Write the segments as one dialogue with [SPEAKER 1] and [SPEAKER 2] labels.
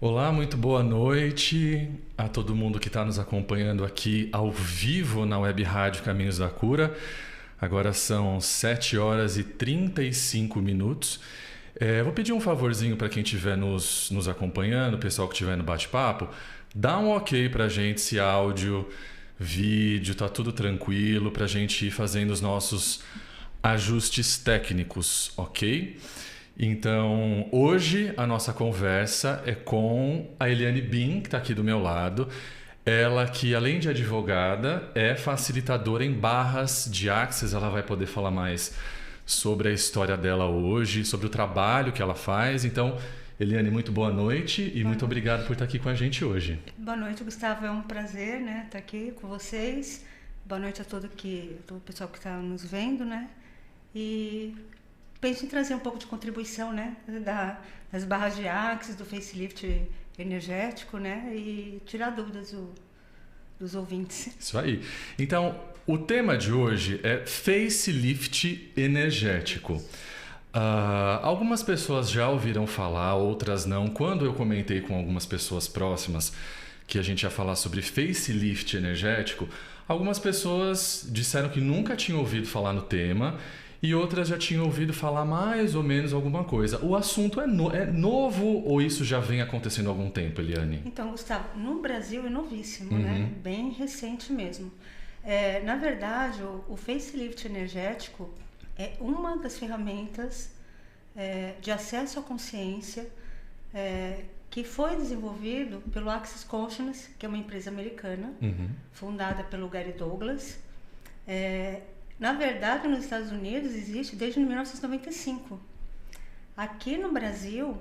[SPEAKER 1] Olá, muito boa noite a todo mundo que está nos acompanhando aqui ao vivo na Web Rádio Caminhos da Cura. Agora são 7 horas e 35 minutos. Vou pedir um favorzinho para quem estiver nos acompanhando, o pessoal que estiver no bate-papo, dá um ok para a gente se áudio, vídeo, tá tudo tranquilo, para a gente ir fazendo os nossos ajustes técnicos, ok? Então, hoje a nossa conversa é com a Eliane Bin, que está aqui do meu lado. Ela que, além de advogada, é facilitadora em barras de Axis. Ela vai poder falar mais sobre a história dela hoje, sobre o trabalho que ela faz. Então, Eliane, muito boa noite e muito obrigado por estar aqui com a gente hoje.
[SPEAKER 2] Boa noite, Gustavo. É um prazer, né, estar aqui com vocês. Boa noite a todo o pessoal que está nos vendo, né? E penso em trazer um pouco de contribuição, né, das barras de Axis, do facelift energético, né, e tirar dúvidas dos ouvintes.
[SPEAKER 1] Isso aí. Então, o tema de hoje é facelift energético. Algumas pessoas já ouviram falar, outras não. Quando eu comentei com algumas pessoas próximas que a gente ia falar sobre facelift energético, algumas pessoas disseram que nunca tinham ouvido falar no tema e outras já tinham ouvido falar mais ou menos alguma coisa. O assunto é novo ou isso já vem acontecendo há algum tempo, Eliane?
[SPEAKER 2] Então, Gustavo, no Brasil é novíssimo, né? Bem recente mesmo. Na verdade, o facelift energético é uma das ferramentas de acesso à consciência que foi desenvolvido pelo Access Consciousness, que é uma empresa americana, fundada pelo Gary Douglas. Na verdade, nos Estados Unidos existe desde 1995. Aqui no Brasil,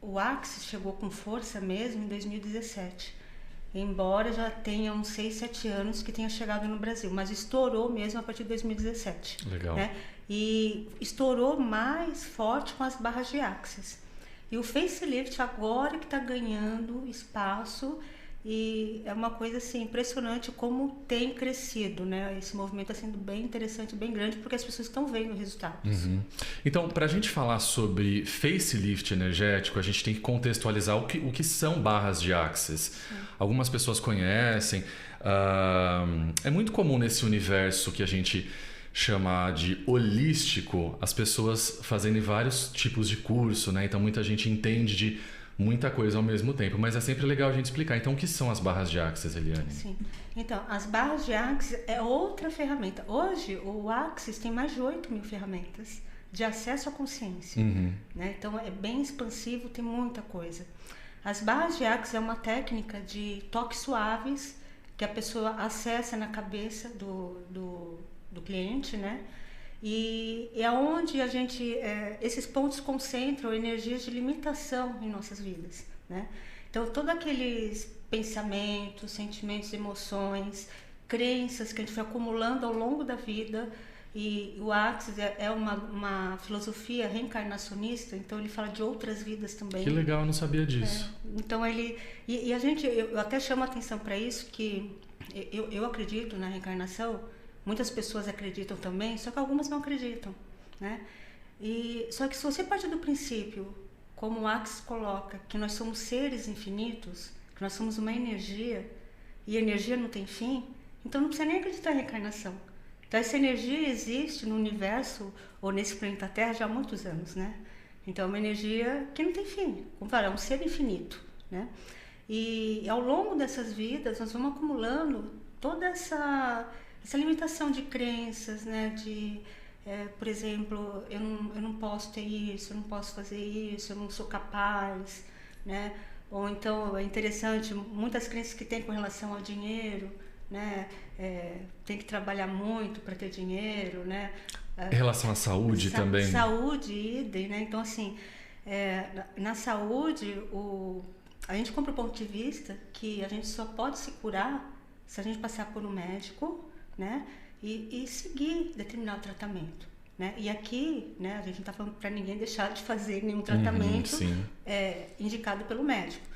[SPEAKER 2] o Axis chegou com força mesmo em 2017. Embora já tenha uns 6, 7 anos que tenha chegado no Brasil, mas estourou mesmo a partir de 2017.
[SPEAKER 1] Legal.
[SPEAKER 2] Né? E estourou mais forte com as barras de Axis. E o facelift agora que está ganhando espaço. E é uma coisa assim, impressionante como tem crescido, né? Esse movimento está sendo bem interessante, bem grande, porque as pessoas estão vendo resultados.
[SPEAKER 1] Então, para a gente falar sobre facelift energético, a gente tem que contextualizar o que são barras de Axis. Algumas pessoas conhecem. É muito comum nesse universo que a gente chama de holístico, as pessoas fazendo vários tipos de curso, né? Então, muita gente entende de muita coisa ao mesmo tempo, mas é sempre legal a gente explicar. Então, o que são as barras de Axis, Eliane?
[SPEAKER 2] Sim. Então, as barras de Axis é outra ferramenta. Hoje, o Axis tem mais de 8.000 ferramentas de acesso à consciência. Né? Então, é bem expansivo, tem muita coisa. As barras de Axis é uma técnica de toques suaves que a pessoa acessa na cabeça do cliente, né? E é onde a gente, esses pontos concentram energias de limitação em nossas vidas, né? Então, todos aqueles pensamentos, sentimentos, emoções, crenças que a gente foi acumulando ao longo da vida, e o Axis é uma filosofia reencarnacionista, então ele fala de outras vidas também.
[SPEAKER 1] Que legal, eu não sabia disso.
[SPEAKER 2] Então, eu até chamo a atenção para isso, que eu acredito na reencarnação. Muitas pessoas acreditam também, só que algumas não acreditam, né? Só que se você parte do princípio, como o Axis coloca, que nós somos seres infinitos, que nós somos uma energia, e energia não tem fim, então não precisa nem acreditar em reencarnação. Então essa energia existe no universo, ou nesse planeta Terra, já há muitos anos, né? Então é uma energia que não tem fim, como falar, é um ser infinito, né? E ao longo dessas vidas, nós vamos acumulando toda essa limitação de crenças, né? Por exemplo, eu não posso ter isso, eu não posso fazer isso, eu não sou capaz, né? Ou então é interessante, muitas crenças que tem com relação ao dinheiro, né? Tem que trabalhar muito para ter dinheiro, né?
[SPEAKER 1] Em relação à saúde também.
[SPEAKER 2] Saúde, idem, né? Então, assim, na saúde, a gente compra o ponto de vista que a gente só pode se curar se a gente passar por um médico, né? E seguir determinado tratamento, né? E aqui, né, a gente não está falando para ninguém deixar de fazer nenhum tratamento indicado pelo médico.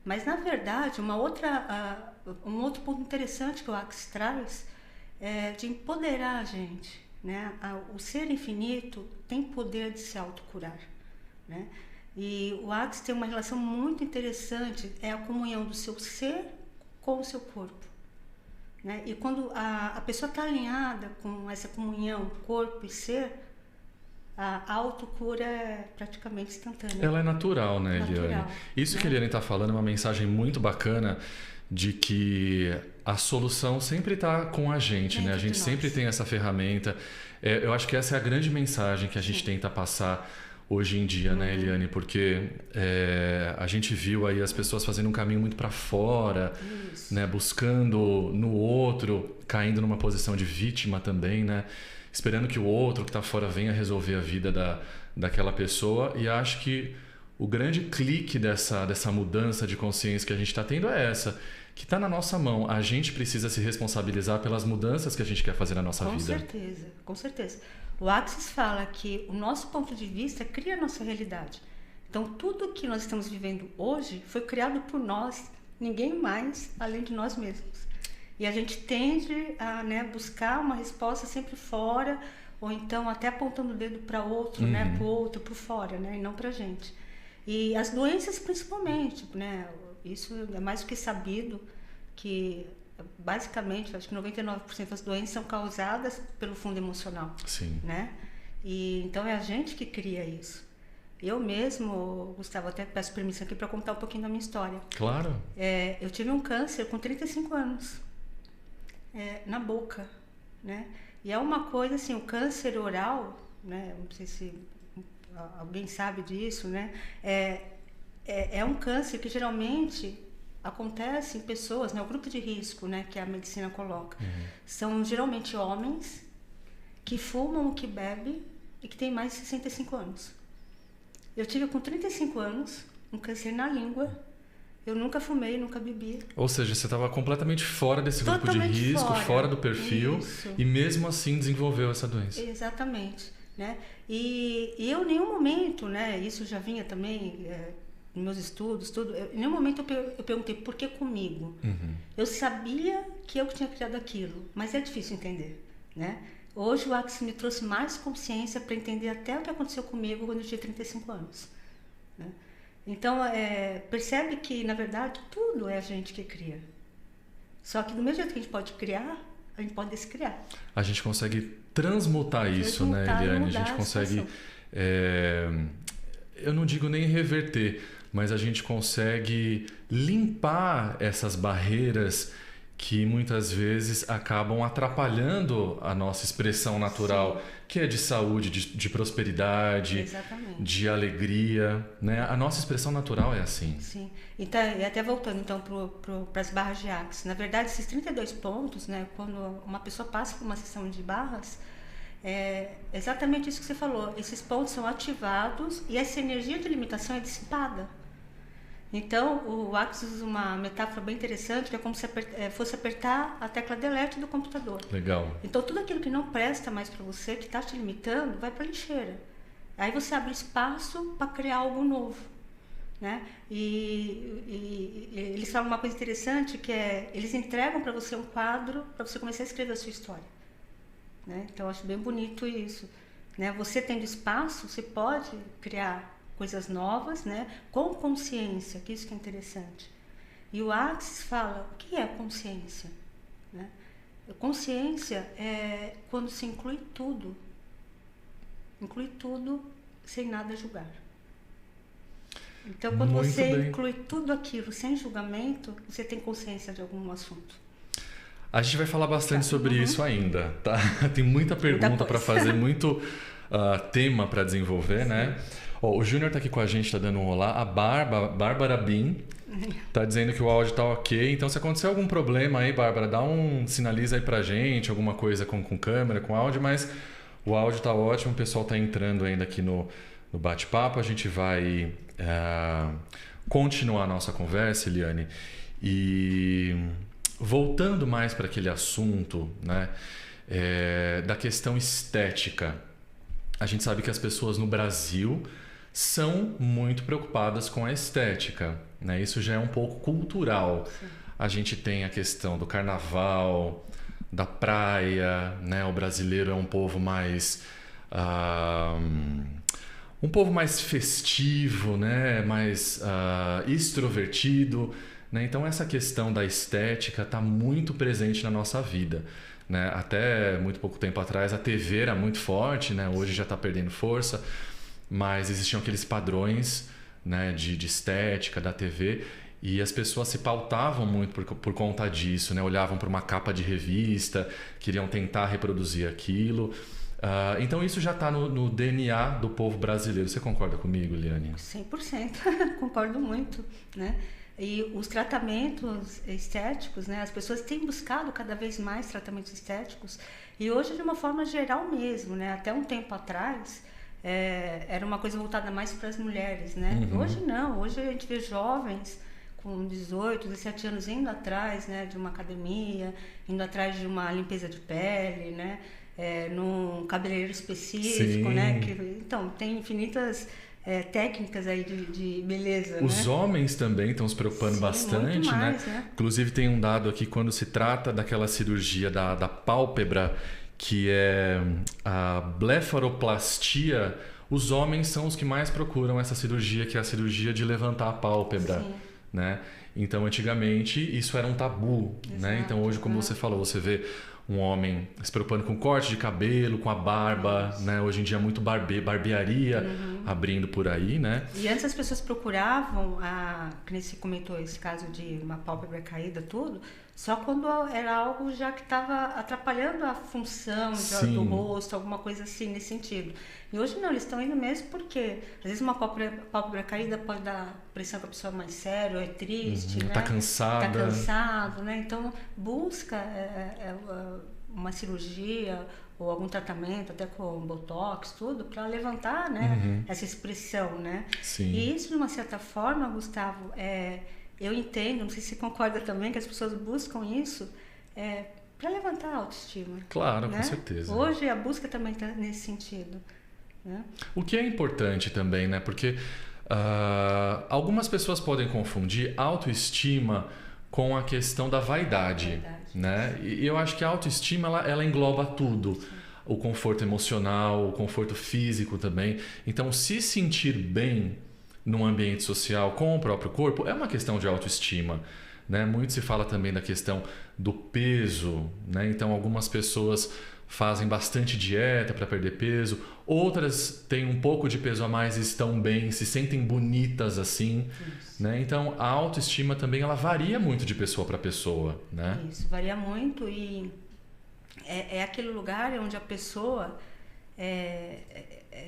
[SPEAKER 2] Mas, na verdade, um outro ponto interessante que o Axis traz é de empoderar a gente, né? O ser infinito tem poder de se autocurar, né? E o Axis tem uma relação muito interessante, é a comunhão do seu ser com o seu corpo. Né? E quando a pessoa está alinhada com essa comunhão corpo e ser, a autocura é praticamente instantânea.
[SPEAKER 1] Ela é natural, né, Eliane?
[SPEAKER 2] Natural,
[SPEAKER 1] Isso, né? Que a Eliane está falando é uma mensagem muito bacana de que a solução sempre está com a gente, né? A gente sempre tem essa ferramenta. Eu acho que essa é a grande mensagem que a gente tenta passar hoje em dia, né, Eliane? Porque a gente viu aí as pessoas fazendo um caminho muito para fora, né? Buscando no outro, caindo numa posição de vítima também, né? Esperando que o outro que está fora venha resolver a vida daquela pessoa. E acho que o grande clique dessa mudança de consciência que a gente está tendo é essa, que está na nossa mão. A gente precisa se responsabilizar pelas mudanças que a gente quer fazer na nossa vida.
[SPEAKER 2] Com certeza, com certeza. O Axis fala que o nosso ponto de vista cria a nossa realidade. Então, tudo que nós estamos vivendo hoje foi criado por nós, ninguém mais além de nós mesmos. E a gente tende a, né, buscar uma resposta sempre fora, ou então até apontando o dedo para outro, né, para o outro, para fora, né, e não para a gente. E as doenças principalmente, né, isso é mais do que sabido, que basicamente, acho que 99% das doenças são causadas pelo fundo emocional.
[SPEAKER 1] Sim.
[SPEAKER 2] Né? E então é a gente que cria isso. Eu mesmo, Gustavo, até peço permissão aqui para contar um pouquinho da minha história.
[SPEAKER 1] Claro.
[SPEAKER 2] Eu tive um câncer com 35 anos, na boca, né? E é uma coisa assim, o câncer oral, né? Não sei se alguém sabe disso, né? É um câncer que geralmente acontece em pessoas, né, o grupo de risco, né, que a medicina coloca, são geralmente homens que fumam, que bebem e que têm mais de 65 anos. Eu tive com 35 anos um câncer na língua, eu nunca fumei, nunca bebi.
[SPEAKER 1] Ou seja, você estava completamente fora desse grupo de risco, fora do perfil, e mesmo assim desenvolveu essa doença.
[SPEAKER 2] Exatamente, né? E eu em nenhum momento, né, isso já vinha também... nos meus estudos, tudo, em nenhum momento eu perguntei por que comigo. Eu sabia que eu tinha criado aquilo, mas é difícil entender, né? Hoje o Axis me trouxe mais consciência para entender até o que aconteceu comigo quando eu tinha 35 anos. Né? Então, percebe que, na verdade, tudo é a gente que cria. Só que do mesmo jeito que a gente pode criar, a gente pode descriar.
[SPEAKER 1] A gente consegue transmutar isso, né, Eliane? A gente consegue... eu não digo nem reverter, mas a gente consegue limpar essas barreiras que muitas vezes acabam atrapalhando a nossa expressão natural, que é de saúde, de prosperidade,
[SPEAKER 2] exatamente,
[SPEAKER 1] de alegria, né? A nossa expressão natural é assim.
[SPEAKER 2] Sim. Então, e até voltando então para as barras de Axis, na verdade esses 32 pontos, né, quando uma pessoa passa por uma sessão de barras, é exatamente isso que você falou, esses pontos são ativados e essa energia de limitação é dissipada. Então, o Axis usa uma metáfora bem interessante, que é como se fosse apertar a tecla delete do computador.
[SPEAKER 1] Legal.
[SPEAKER 2] Então, tudo aquilo que não presta mais para você, que está te limitando, vai para a lixeira. Aí você abre espaço para criar algo novo. Né? E eles falam uma coisa interessante, que eles entregam para você um quadro para você começar a escrever a sua história. Né? Então, eu acho bem bonito isso. Né? Você tendo espaço, você pode criar coisas novas, né? Com consciência, que isso que é interessante. E o Axis fala, o que é consciência? Né? Consciência é quando se inclui tudo sem nada julgar. Então, quando você inclui tudo aquilo sem julgamento, você tem consciência de algum assunto.
[SPEAKER 1] A gente vai falar bastante sobre isso ainda, tá? Tem muita pergunta para fazer, muito tema para desenvolver, né? O Júnior está aqui com a gente, está dando um olá. A Bárbara Bin está dizendo que o áudio está ok. Então, se acontecer algum problema aí, Bárbara, sinaliza aí pra gente, alguma coisa com câmera, com áudio, mas o áudio está ótimo, o pessoal está entrando ainda aqui no bate-papo. A gente vai continuar a nossa conversa, Eliane. E voltando mais para aquele assunto, né, da questão estética. A gente sabe que as pessoas no Brasil são muito preocupadas com a estética, né? Isso já é um pouco cultural. Sim. A gente tem a questão do carnaval, da praia, né? O brasileiro é um povo mais um povo mais festivo, né? Mais extrovertido, né? Então essa questão da estética está muito presente na nossa vida, né? Até muito pouco tempo atrás a TV era muito forte, né? Hoje já está perdendo força, mas existiam aqueles padrões, né? de estética da TV, e as pessoas se pautavam muito por conta disso, né? Olhavam para uma capa de revista, queriam tentar reproduzir aquilo. Então isso já está no DNA do povo brasileiro. Você concorda comigo, Liane?
[SPEAKER 2] 100%, concordo muito, né? E os tratamentos estéticos, né? As pessoas têm buscado cada vez mais tratamentos estéticos, e hoje de uma forma geral mesmo, né? Até um tempo atrás era uma coisa voltada mais para as mulheres, né? Hoje não, hoje a gente vê jovens com 18, 17 anos indo atrás, né? De uma academia, indo atrás de uma limpeza de pele, né? Num cabeleireiro específico,
[SPEAKER 1] Sim.
[SPEAKER 2] né? Então, tem infinitas técnicas aí de beleza.
[SPEAKER 1] Os
[SPEAKER 2] né?
[SPEAKER 1] homens também estão se preocupando bastante,
[SPEAKER 2] muito mais,
[SPEAKER 1] né? Inclusive tem um dado aqui quando se trata daquela cirurgia da pálpebra, que é a blefaroplastia. Os homens são os que mais procuram essa cirurgia, que é a cirurgia de levantar a pálpebra,
[SPEAKER 2] Sim.
[SPEAKER 1] né? Então antigamente isso era um tabu, né? Então hoje, como você falou, você vê um homem se preocupando com corte de cabelo, com a barba, né? Hoje em dia muito barbearia abrindo por aí, né?
[SPEAKER 2] E antes as pessoas procuravam, que nem você comentou esse caso de uma pálpebra caída, tudo, só quando era algo já que estava atrapalhando a função do rosto, alguma coisa assim nesse sentido. E hoje não, eles estão indo mesmo porque às vezes uma pálpebra caída pode dar pressão para a pessoa mais séria, ou é triste, né?
[SPEAKER 1] Tá cansada.
[SPEAKER 2] Tá cansado, né? Então busca uma cirurgia ou algum tratamento, até com botox, tudo, para levantar, né? Essa expressão, né?
[SPEAKER 1] Sim.
[SPEAKER 2] E isso, de uma certa forma, Gustavo, eu entendo, não sei se você concorda também, que as pessoas buscam isso para levantar a autoestima.
[SPEAKER 1] Claro,
[SPEAKER 2] né?
[SPEAKER 1] Com certeza.
[SPEAKER 2] Hoje a busca também está nesse sentido. Né?
[SPEAKER 1] O que é importante também, né? Porque algumas pessoas podem confundir autoestima com a questão da vaidade. Né? E eu acho que a autoestima ela engloba tudo. Sim. O conforto emocional, o conforto físico também. Então, se sentir bem num ambiente social com o próprio corpo é uma questão de autoestima. Né? Muito se fala também da questão do peso. Né? Então, algumas pessoas fazem bastante dieta para perder peso, outras têm um pouco de peso a mais e estão bem, se sentem bonitas assim, né? Então a autoestima também ela varia muito de pessoa para pessoa, né?
[SPEAKER 2] Isso, varia muito, e é aquele lugar onde a pessoa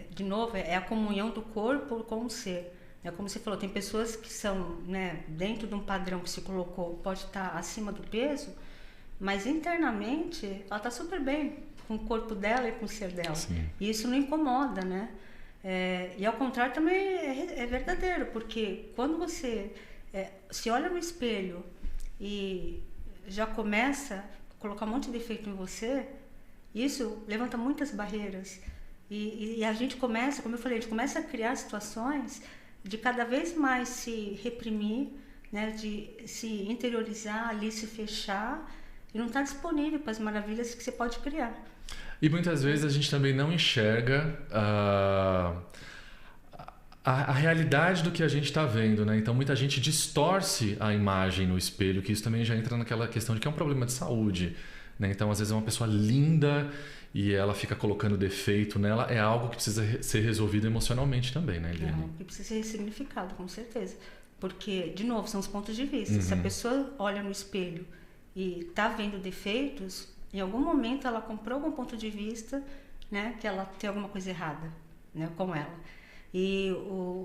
[SPEAKER 2] de novo, é a comunhão do corpo com o ser. Como você falou, tem pessoas que são, né, dentro de um padrão que se colocou, pode estar acima do peso, mas internamente ela está super bem com o corpo dela e com o ser dela.
[SPEAKER 1] Sim.
[SPEAKER 2] E isso não incomoda, né? E ao contrário também é verdadeiro, porque quando você se olha no espelho e já começa a colocar um monte de defeito em você, isso levanta muitas barreiras. E a gente começa, como eu falei, a gente começa a criar situações de cada vez mais se reprimir, né? De se interiorizar ali, se fechar, e não está disponível para as maravilhas que você pode criar.
[SPEAKER 1] E muitas vezes a gente também não enxerga a realidade do que a gente está vendo, né? Então muita gente distorce a imagem no espelho, que isso também já entra naquela questão de que é um problema de saúde, né? Então às vezes é uma pessoa linda e ela fica colocando defeito nela, é algo que precisa ser resolvido emocionalmente também, né, Eliane?
[SPEAKER 2] É algo que precisa ser ressignificado, com certeza. Porque, de novo, são os pontos de vista. Se a pessoa olha no espelho e está vendo defeitos, em algum momento ela comprou algum ponto de vista, né, que ela tem alguma coisa errada, né, com ela. E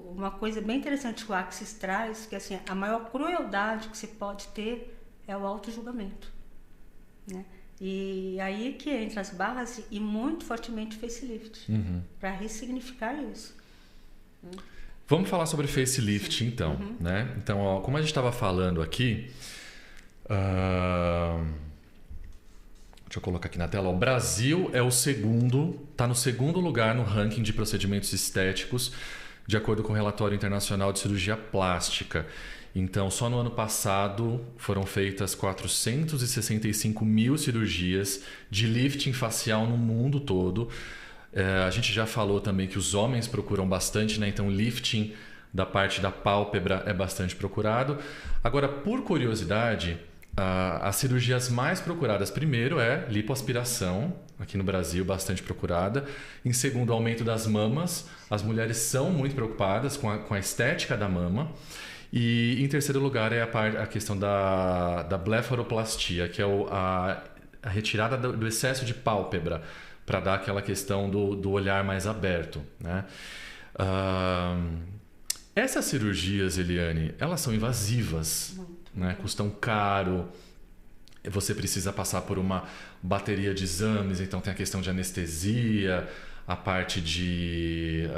[SPEAKER 2] uma coisa bem interessante que o Axis traz, que assim, a maior crueldade que você pode ter é o auto-julgamento, né? E aí que entra as barras e muito fortemente o facelift, para ressignificar isso.
[SPEAKER 1] Vamos falar sobre facelift, então, né? Então, ó, como a gente estava falando aqui, deixa eu colocar aqui na tela. O Brasil está no segundo lugar no ranking de procedimentos estéticos, de acordo com o relatório internacional de cirurgia plástica. Então, só no ano passado foram feitas 465 mil cirurgias de lifting facial no mundo todo. A gente já falou também que os homens procuram bastante, né? Então lifting da parte da pálpebra é bastante procurado. Agora, por curiosidade, as cirurgias mais procuradas, primeiro é lipoaspiração, aqui no Brasil, bastante procurada. Em segundo, aumento das mamas. As mulheres são muito preocupadas com a estética da mama. E em terceiro lugar é a questão da blefaroplastia, que é a retirada do excesso de pálpebra, para dar aquela questão do olhar mais aberto, né? Essas cirurgias, Eliane, elas são invasivas, né? Custam caro, você precisa passar por uma bateria de exames, então tem a questão de anestesia, a parte de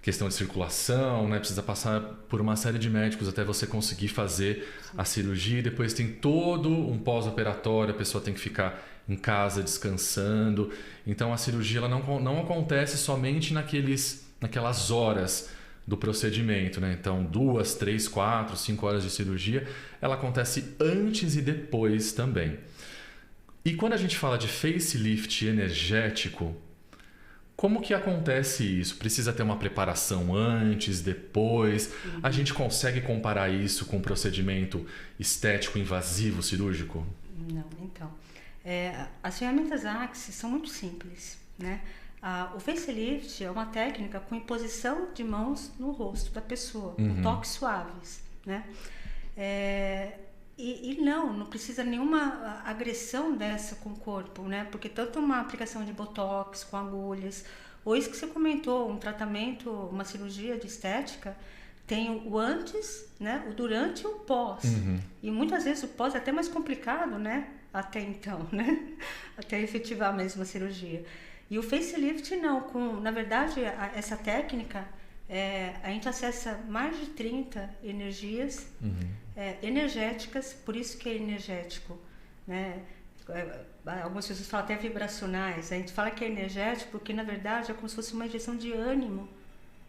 [SPEAKER 1] questão de circulação, né? Precisa passar por uma série de médicos até você conseguir fazer a cirurgia, e depois tem todo um pós-operatório, a pessoa tem que ficar em casa descansando. Então a cirurgia ela não acontece somente naquelas horas do procedimento, né? Então 2, 3, 4, 5 horas de cirurgia, ela acontece antes e depois também. E quando a gente fala de facelift energético, como que acontece isso? Precisa ter uma preparação antes, depois? A gente consegue comparar isso com um procedimento estético invasivo cirúrgico?
[SPEAKER 2] Não, então. As ferramentas Axis são muito simples, né? O facelift é uma técnica com imposição de mãos no rosto da pessoa, com toques suaves, né? E não precisa nenhuma agressão dessa com o corpo, né? Porque tanto uma aplicação de botox com agulhas, ou isso que você comentou, um tratamento, uma cirurgia de estética, tem o antes, né? O durante e o pós. E muitas vezes o pós é até mais complicado, né? Até então, né? Até efetivar mesmo a cirurgia. E o facelift não, na verdade, essa técnica, a gente acessa mais de 30 energias energéticas, por isso que é energético, né? Algumas pessoas falam até vibracionais, a gente fala que é energético porque na verdade é como se fosse uma injeção de ânimo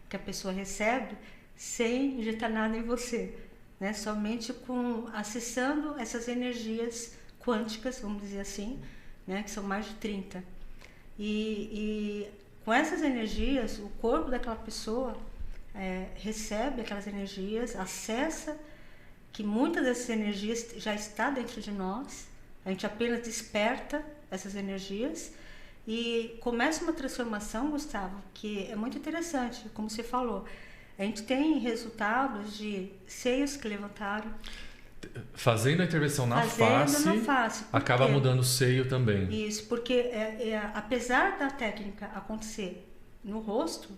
[SPEAKER 2] que a pessoa recebe sem injetar nada em você, né? Somente acessando essas energias quânticas, vamos dizer assim, né? Que são mais de 30. E com essas energias, o corpo daquela pessoa recebe aquelas energias, acessa que muitas dessas energias já está dentro de nós, a gente apenas desperta essas energias e começa uma transformação, Gustavo, que é muito interessante, como você falou. A gente tem resultados de seios que levantaram.
[SPEAKER 1] Fazendo a intervenção na face acaba mudando o seio também.
[SPEAKER 2] Isso, porque apesar da técnica acontecer no rosto,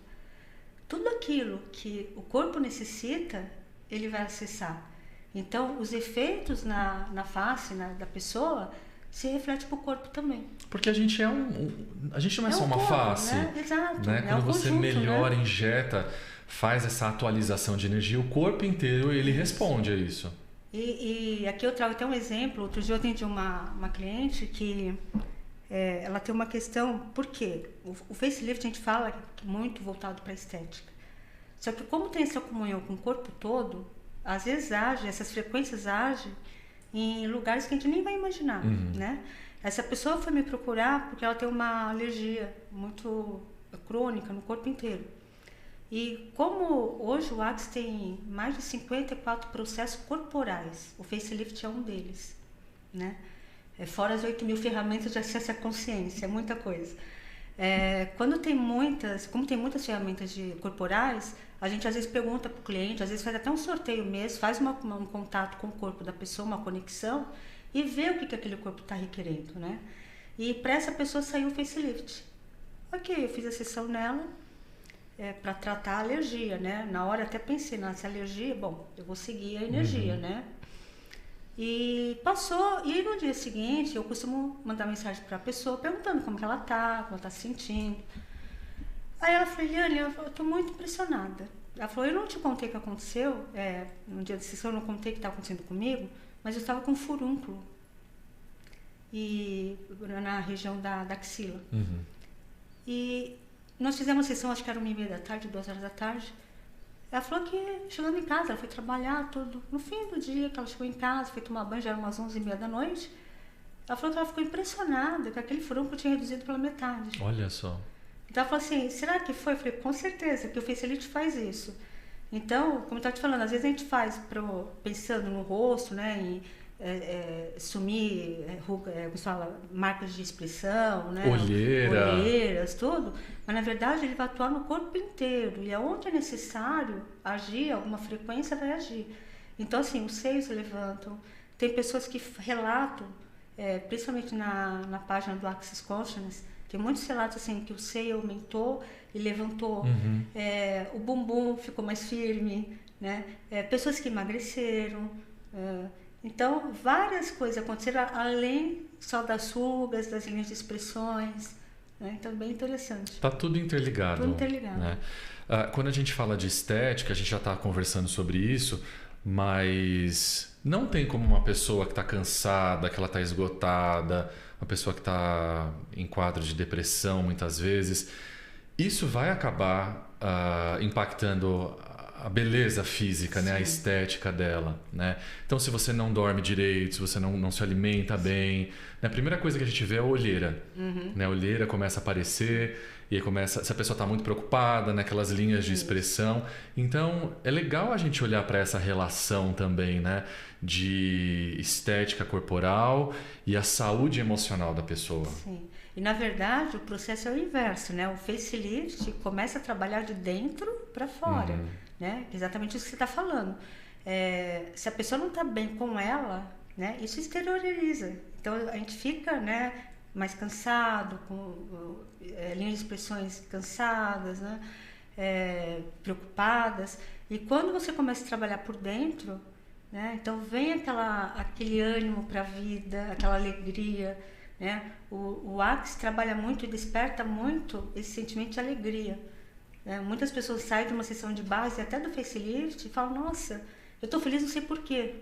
[SPEAKER 2] tudo aquilo que o corpo necessita, ele vai acessar. Então, os efeitos na face da pessoa se refletem para o corpo também.
[SPEAKER 1] Porque a gente a gente não é só uma corpo, face.
[SPEAKER 2] Né? Exato.
[SPEAKER 1] Né? Quando você melhora, injeta, faz essa atualização de energia, o corpo inteiro ele responde a isso.
[SPEAKER 2] E aqui eu trago até um exemplo. Outro dia eu atendi uma cliente que ela tem uma questão, por quê? O facelift a gente fala que é muito voltado para a estética. Só que como tem essa comunhão com o corpo todo, às vezes essas frequências agem em lugares que a gente nem vai imaginar, né? Essa pessoa foi me procurar porque ela tem uma alergia muito crônica no corpo inteiro. E como hoje o Axis tem mais de 54 processos corporais, o facelift é um deles, né? Fora as 8.000 ferramentas de acesso à consciência, é muita coisa. Como tem muitas ferramentas corporais, a gente às vezes pergunta para o cliente, às vezes faz até um sorteio mesmo, faz um contato com o corpo da pessoa, uma conexão, e vê o que aquele corpo está requerendo, né? E para essa pessoa saiu o facelift. Ok, eu fiz a sessão nela, para tratar a alergia, né? Na hora até pensei, nessa alergia, bom, eu vou seguir a energia, né? E passou, e no dia seguinte eu costumo mandar mensagem para a pessoa perguntando como que ela tá, como ela tá se sentindo. Aí ela falou, Eliane, eu tô muito impressionada. Ela falou, eu não te contei o que aconteceu, no dia da sessão eu não contei o que estava acontecendo comigo, mas eu estava com furúnculo na região da axila. E nós fizemos uma sessão, acho que era 1h30 da tarde, 2 horas da tarde. Ela falou que chegando em casa, ela foi trabalhar tudo. No fim do dia que ela chegou em casa, foi tomar banho, já era umas 11h30 da noite. Ela falou que ela ficou impressionada que aquele furúnculo tinha reduzido pela metade.
[SPEAKER 1] Olha só.
[SPEAKER 2] Então ela falou assim, será que foi? Eu falei, com certeza, que o facelift faz isso. Então, como eu estava te falando, às vezes a gente faz pensando no rosto, né, em sumir, como se fala, marcas de expressão, né, olheiras, tudo, mas na verdade ele vai atuar no corpo inteiro e aonde é necessário agir, alguma frequência vai agir. Então, assim, os seios levantam, tem pessoas que relatam, principalmente na página do Axis Consciousness, tem muitos relatos assim que o seio aumentou e levantou, o bumbum ficou mais firme, né? Pessoas que emagreceram, então várias coisas aconteceram além só das rugas, das linhas de expressões, né? Então é bem interessante.
[SPEAKER 1] Está tudo interligado.
[SPEAKER 2] Tudo interligado.
[SPEAKER 1] Né? Quando a gente fala de estética, a gente já está conversando sobre isso, mas não tem como uma pessoa que está cansada, que ela está esgotada, uma pessoa que está em quadro de depressão muitas vezes, isso vai acabar impactando a beleza física, né? A estética dela, né? Então, se você não dorme direito, se você não se alimenta bem, né? A primeira coisa que a gente vê é a olheira, né? A olheira começa a aparecer e aí começa, se a pessoa está muito preocupada, naquelas linhas de expressão. Então, é legal a gente olhar para essa relação também, né? De estética corporal e a saúde emocional da pessoa.
[SPEAKER 2] Sim. E na verdade o processo é o inverso, né? O facelift começa a trabalhar de dentro para fora, né? Exatamente isso que você está falando. Se a pessoa não está bem com ela, né? Isso exterioriza. Então a gente fica, né? Mais cansado, com linhas de expressões cansadas, né? Preocupadas. E quando você começa a trabalhar por dentro, né? Então vem aquele ânimo para a vida, aquela alegria, né? O Axis trabalha muito e desperta muito esse sentimento de alegria, né? Muitas pessoas saem de uma sessão de base, até do facelift, e falam, nossa, eu estou feliz, não sei porquê,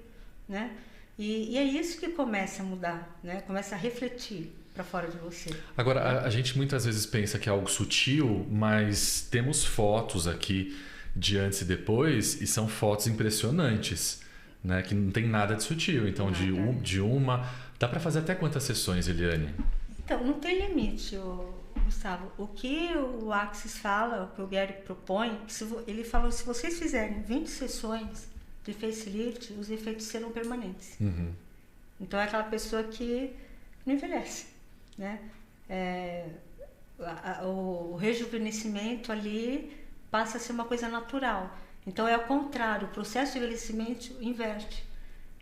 [SPEAKER 2] né? E é isso que começa a mudar, né? Começa a refletir para fora de você.
[SPEAKER 1] Agora, a gente muitas vezes pensa que é algo sutil, mas temos fotos aqui de antes e depois e são fotos impressionantes, né? Que não tem nada de sutil. Então, dá para fazer até quantas sessões, Eliane?
[SPEAKER 2] Então, não tem limite, Gustavo. O que o Axis fala, o que o Gary propõe, ele falou, se vocês fizerem 20 sessões de facelift, os efeitos serão permanentes. Então, é aquela pessoa que não envelhece, né? O rejuvenescimento ali passa a ser uma coisa natural. Então, é ao contrário, o processo de envelhecimento inverte.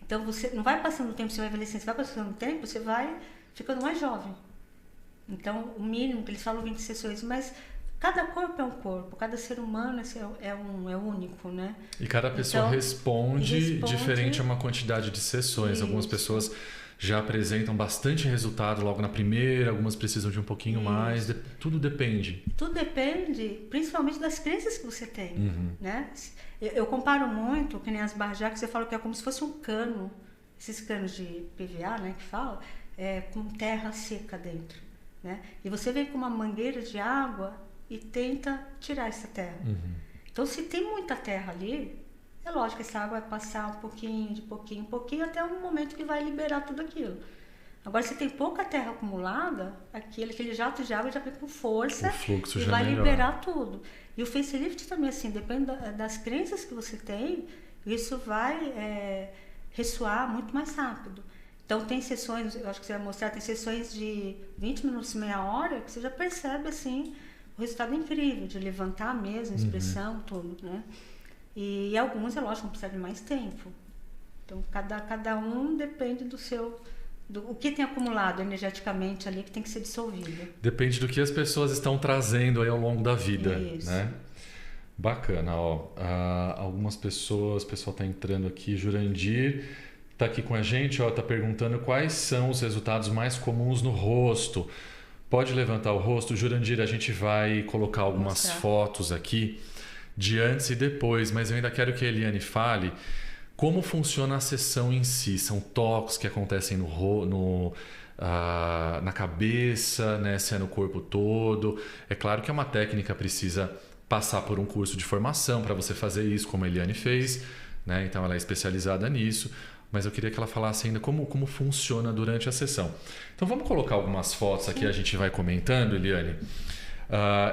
[SPEAKER 2] Então, você não vai passando o tempo, você vai envelhecendo, você vai passando o tempo, você vai ficando mais jovem. Então, o mínimo, que eles falam 20 sessões, mas cada corpo é um corpo, cada ser humano é único, né?
[SPEAKER 1] E cada pessoa então, responde diferente a uma quantidade de sessões. Isso. Algumas pessoas já apresentam bastante resultado logo na primeira, algumas precisam de um pouquinho mais, tudo depende.
[SPEAKER 2] Tudo depende, principalmente das crenças que você tem, né? Eu comparo muito, que nem as barracas, eu falo que é como se fosse um cano, esses canos de PVA, né, que fala, com terra seca dentro, né? E você vem com uma mangueira de água e tenta tirar essa terra. Então, se tem muita terra ali, é lógico que essa água vai passar um pouquinho, de pouquinho em pouquinho, até um momento que vai liberar tudo aquilo. Agora, se tem pouca terra acumulada, aquele jato de água já vem com força e vai liberar tudo. E o facelift também, assim, depende das crenças que você tem, isso vai ressoar muito mais rápido. Então, tem sessões, eu acho que você vai mostrar, tem sessões de 20 minutos, meia hora, que você já percebe, assim, o resultado incrível, de levantar mesmo, expressão, tudo, né? E alguns, é lógico, vão precisar de mais tempo. Então, cada um depende o que tem acumulado energeticamente ali que tem que ser dissolvido.
[SPEAKER 1] Depende do que as pessoas estão trazendo aí ao longo da vida, né? Bacana, ó. Algumas pessoas, o pessoal está entrando aqui, Jurandir está aqui com a gente, ó, está perguntando quais são os resultados mais comuns no rosto. Pode levantar o rosto, Jurandir, a gente vai colocar algumas fotos aqui de antes e depois, mas eu ainda quero que a Eliane fale como funciona a sessão em si. São toques que acontecem na cabeça, né? Se é no corpo todo. É claro que é uma técnica, precisa passar por um curso de formação para você fazer isso, como a Eliane fez, né? Então ela é especializada nisso. mas eu queria que ela falasse ainda como funciona durante a sessão. Então vamos colocar algumas fotos aqui, a gente vai comentando, Eliane.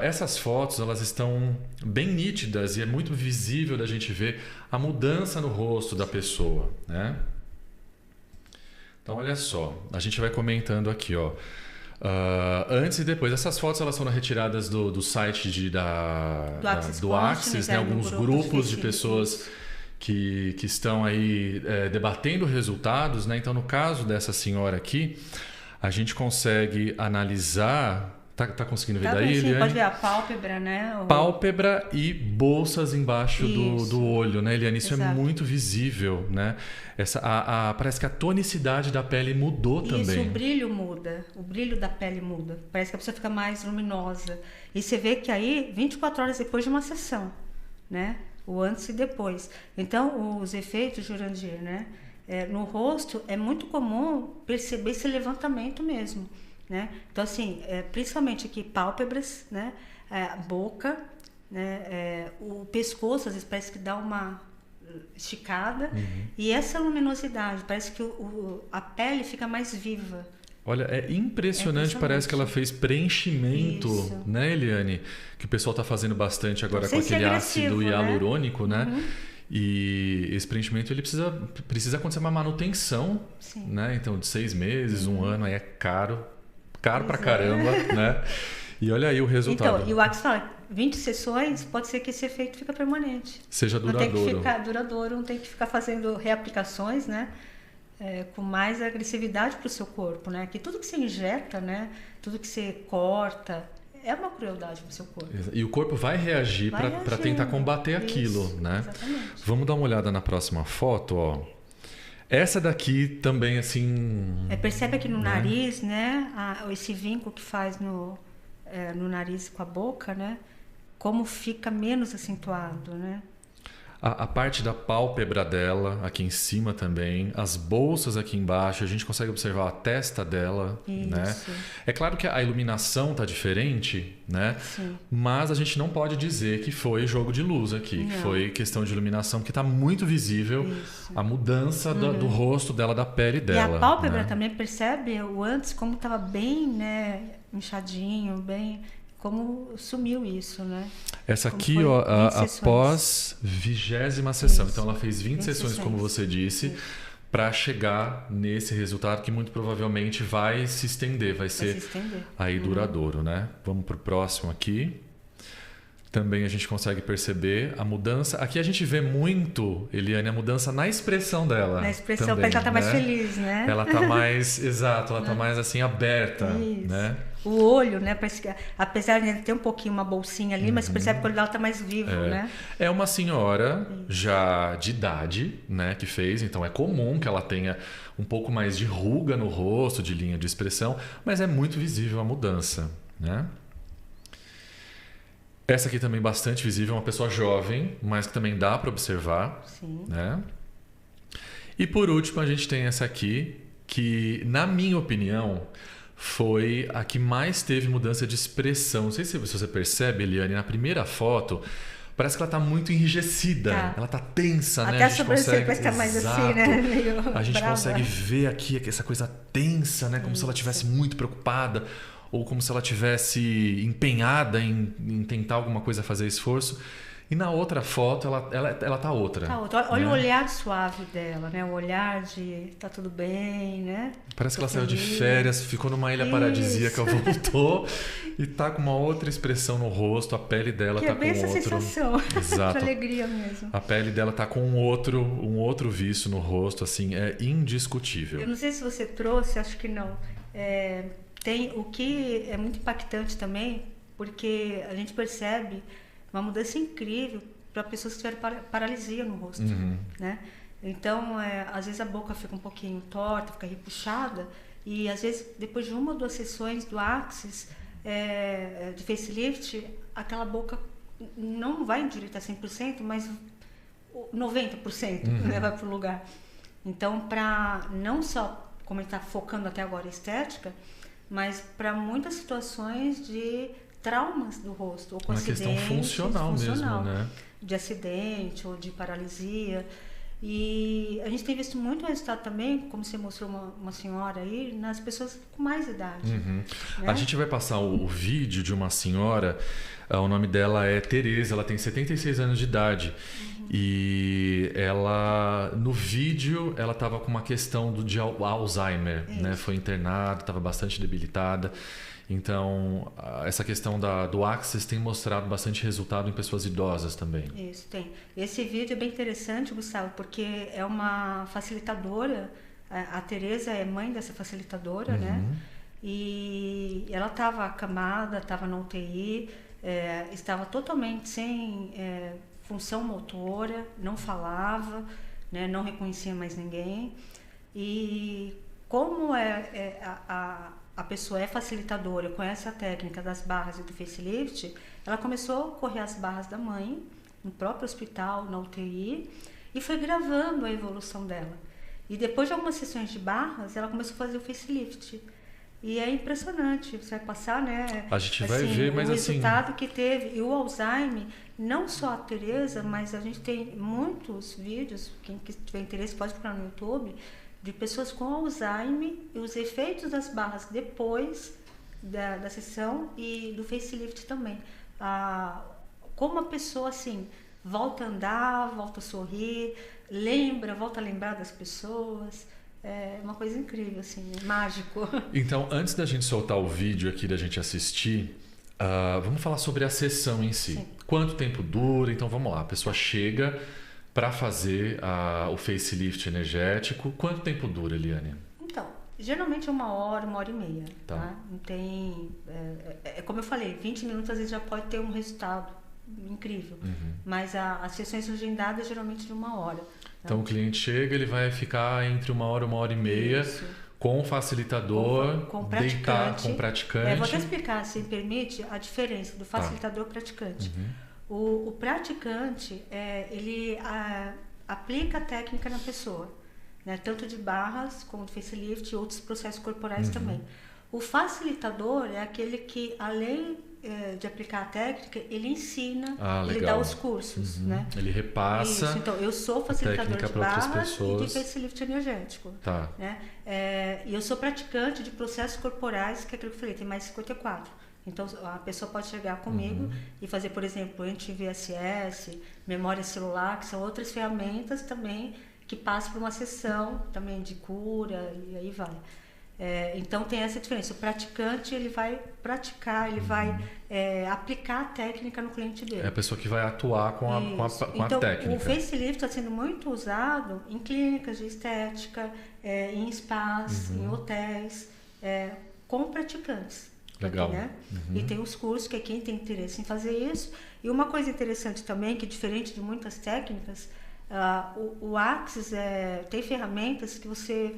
[SPEAKER 1] Essas fotos, elas estão bem nítidas e é muito visível da gente ver a mudança no rosto da pessoa, né? Então olha só, a gente vai comentando aqui, ó. Antes e depois. Essas fotos elas foram retiradas do site do Axis, né? Alguns grupos de pessoas que estão aí debatendo resultados, né? Então, no caso dessa senhora aqui, a gente consegue analisar. Tá conseguindo ver daí, Eliane?
[SPEAKER 2] Pode ver a pálpebra, né?
[SPEAKER 1] Pálpebra e bolsas embaixo do olho, né, Eliane? Isso é muito visível, né? Parece que a tonicidade da pele mudou também.
[SPEAKER 2] Isso, o brilho muda. O brilho da pele muda. Parece que a pessoa fica mais luminosa. E você vê que aí, 24 horas depois de uma sessão, né? O antes e depois. Então, os efeitos, Jurandir, né? No rosto, é muito comum perceber esse levantamento mesmo. Né? Então, assim, principalmente aqui pálpebras, né? Boca, né? O pescoço, às vezes parece que dá uma esticada. E essa luminosidade, parece que a pele fica mais viva.
[SPEAKER 1] Olha, é impressionante, parece que ela fez preenchimento, né, Eliane? Que o pessoal está fazendo bastante agora com aquele ácido hialurônico, né? E esse preenchimento ele precisa acontecer uma manutenção, né? Então, de 6 meses, 1 ano, aí é caro pra caramba, né? E olha aí o resultado.
[SPEAKER 2] Então, e o Axis fala, 20 sessões, pode ser que esse efeito fique permanente.
[SPEAKER 1] Seja duradouro.
[SPEAKER 2] Não tem que ficar duradouro, não tem que ficar fazendo reaplicações, né? Com mais agressividade para o seu corpo, né? Que tudo que você injeta, né? Tudo que você corta, é uma crueldade para o seu corpo.
[SPEAKER 1] E o corpo vai reagir para tentar combater aquilo, né?
[SPEAKER 2] Exatamente.
[SPEAKER 1] Vamos dar uma olhada na próxima foto, ó. Essa daqui também, assim...
[SPEAKER 2] Percebe aqui no nariz, né? Esse vínculo que faz no nariz com a boca, né? Como fica menos acentuado, né?
[SPEAKER 1] A parte da pálpebra dela, aqui em cima também, as bolsas aqui embaixo, a gente consegue observar a testa dela, né? É claro que a iluminação tá diferente, né?
[SPEAKER 2] Sim.
[SPEAKER 1] Mas a gente não pode dizer que foi jogo de luz aqui, que foi questão de iluminação, porque tá muito visível a mudança do rosto dela, da pele dela.
[SPEAKER 2] E a pálpebra,
[SPEAKER 1] né?
[SPEAKER 2] também percebe o antes como estava bem, né, inchadinho, bem... Como sumiu isso, né?
[SPEAKER 1] Essa aqui, ó, após 20ª sessão. Então, ela fez 20 sessões, como você disse, para chegar nesse resultado que muito provavelmente vai se estender, vai ser aí duradouro, né? Vamos para o próximo aqui. Também a gente consegue perceber a mudança. Aqui a gente vê muito, Eliane, a mudança na expressão dela.
[SPEAKER 2] Na expressão,
[SPEAKER 1] também,
[SPEAKER 2] parece que ela tá mais feliz, né?
[SPEAKER 1] Ela tá mais, exato, ela tá mais assim, aberta, né?
[SPEAKER 2] O olho, né? Parece que, apesar de ter um pouquinho uma bolsinha ali, mas você percebe que o olho dela tá mais vivo, né?
[SPEAKER 1] É uma senhora já de idade, né, que fez, então é comum que ela tenha um pouco mais de ruga no rosto, de linha de expressão, mas é muito visível a mudança, né? Essa aqui também bastante visível, uma pessoa jovem, mas que também dá para observar, né? E por último a gente tem essa aqui, que na minha opinião foi a que mais teve mudança de expressão. Não sei se você percebe, Eliane, na primeira foto, parece que ela está muito enrijecida. Ela está tensa, né?
[SPEAKER 2] Até a sobrancelha parece que tá mais assim, né? Meio
[SPEAKER 1] a gente
[SPEAKER 2] brava.
[SPEAKER 1] consegue ver aqui essa coisa tensa, né? Como se ela estivesse muito preocupada ou como se ela estivesse empenhada em tentar alguma coisa, fazer esforço. E na outra foto, ela tá outra.
[SPEAKER 2] Tá outra. Olha, né? O olhar suave dela, né? O olhar de tá tudo bem, né?
[SPEAKER 1] Parece que ela saiu de férias, ficou numa ilha paradisíaca, voltou e tá com uma outra expressão no rosto, a pele dela tá com
[SPEAKER 2] bem essa
[SPEAKER 1] outro...
[SPEAKER 2] sensação.
[SPEAKER 1] Exato.
[SPEAKER 2] De alegria mesmo.
[SPEAKER 1] A pele dela tá com um outro vício no rosto, assim, é indiscutível.
[SPEAKER 2] Eu não sei se você trouxe, acho que não. Tem o que é muito impactante também, porque a gente percebe uma mudança incrível para pessoas que tiveram paralisia no rosto, né? Então, às vezes a boca fica um pouquinho torta, fica repuxada, e às vezes depois de 1 ou 2 sessões do Axis, de facelift, aquela boca não vai endireitar 100%, mas 90%, né, vai para o lugar. Então, para não só, como a gente está focando até agora, estética, mas para muitas situações de traumas do rosto, ou com
[SPEAKER 1] uma
[SPEAKER 2] acidente,
[SPEAKER 1] questão funcional mesmo, né?
[SPEAKER 2] De acidente ou de paralisia. E a gente tem visto muito resultado também, como você mostrou uma senhora aí, nas pessoas com mais idade.
[SPEAKER 1] Uhum.
[SPEAKER 2] Né?
[SPEAKER 1] A gente vai passar o vídeo de uma senhora, o nome dela é Tereza, ela tem 76 anos de idade. E ela, no vídeo, ela estava com uma questão de Alzheimer, né? Foi internada, estava bastante debilitada. Então, essa questão do Access tem mostrado bastante resultado em pessoas idosas também.
[SPEAKER 2] Isso, tem. Esse vídeo é bem interessante, Gustavo, porque é uma facilitadora, a Tereza é mãe dessa facilitadora, né? E ela estava acamada, estava na UTI, estava totalmente sem função motora, não falava, né? Não reconhecia mais ninguém. E como a pessoa é facilitadora, conhece a técnica das barras e do facelift, ela começou a correr as barras da mãe, no próprio hospital, na UTI, e foi gravando a evolução dela. E depois de algumas sessões de barras, ela começou a fazer o facelift. E é impressionante, você vai passar, né?
[SPEAKER 1] A gente vai ver, mas
[SPEAKER 2] o resultado que teve. E o Alzheimer, não só a Tereza, mas a gente tem muitos vídeos, quem tiver interesse pode procurar no YouTube, de pessoas com Alzheimer e os efeitos das barras depois da sessão e do facelift também. Como a pessoa assim volta a andar, volta a sorrir, volta a lembrar das pessoas. É uma coisa incrível, assim, é mágico.
[SPEAKER 1] Então, antes da gente soltar o vídeo aqui, da gente assistir, vamos falar sobre a sessão em si. Sim. Quanto tempo dura? Então, vamos lá. A pessoa chega para fazer o facelift energético. Quanto tempo dura, Eliane?
[SPEAKER 2] Então, geralmente é 1 hora e meia. Tá? Não tem... como eu falei, 20 minutos às vezes já pode ter um resultado incrível. Mas as sessões agendadas geralmente de 1 hora.
[SPEAKER 1] Então o cliente chega, ele vai ficar entre 1 hora e 1h30 com o facilitador,
[SPEAKER 2] com
[SPEAKER 1] deitado com o praticante.
[SPEAKER 2] Vou até explicar, se me permite, a diferença do facilitador e praticante. O praticante, ele aplica a técnica na pessoa, né? Tanto de barras como de facelift e outros processos corporais também. O facilitador é aquele que, além de aplicar a técnica, ele ensina, ele dá os cursos, né?
[SPEAKER 1] Ele repassa.
[SPEAKER 2] Isso. Então, eu sou facilitador de barras e de facelift energético.
[SPEAKER 1] Tá.
[SPEAKER 2] Né? E eu sou praticante de processos corporais, que é aquilo que eu falei, tem mais 54. Então, a pessoa pode chegar comigo e fazer, por exemplo, anti-VSS, memória celular, que são outras ferramentas também que passam por uma sessão também de cura e aí vai. Então tem essa diferença. O praticante, ele vai praticar, ele vai aplicar a técnica no cliente dele.
[SPEAKER 1] É a pessoa que vai atuar com a
[SPEAKER 2] então,
[SPEAKER 1] técnica.
[SPEAKER 2] O facelift está sendo muito usado em clínicas de estética, em spas, em hotéis, com praticantes.
[SPEAKER 1] Legal.
[SPEAKER 2] Aqui, né? E tem os cursos, que é quem tem interesse em fazer isso. E uma coisa interessante também, que diferente de muitas técnicas, o Access tem ferramentas que você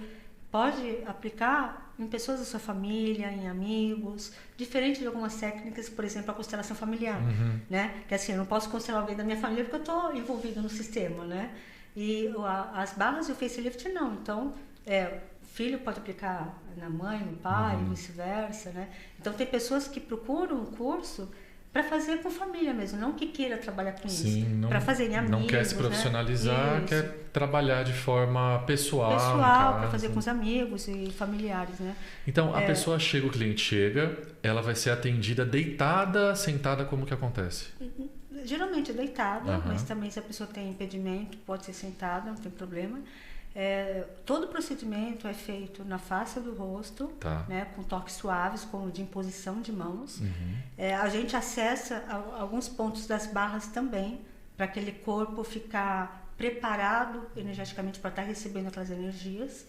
[SPEAKER 2] pode aplicar em pessoas da sua família, em amigos, diferente de algumas técnicas, por exemplo, a constelação familiar, né? Que assim, eu não posso constelar alguém da minha família porque eu estou envolvida no sistema, né? E as barras e o facelift não. Então, filho pode aplicar na mãe, no pai, vice-versa, né? Então, tem pessoas que procuram um curso para fazer com família mesmo, não que queira trabalhar com isso. Para fazer em amigos,
[SPEAKER 1] não quer se profissionalizar,
[SPEAKER 2] né?
[SPEAKER 1] quer trabalhar de forma pessoal,
[SPEAKER 2] para fazer com os amigos e familiares, né?
[SPEAKER 1] Então, a pessoa chega, o cliente chega, ela vai ser atendida deitada, sentada, como que acontece?
[SPEAKER 2] Geralmente deitada, mas também se a pessoa tem impedimento, pode ser sentada, não tem problema. Todo o procedimento é feito na face do rosto, né, com toques suaves, como de imposição de mãos. A gente acessa alguns pontos das barras também, para aquele corpo ficar preparado energeticamente para estar recebendo aquelas energias.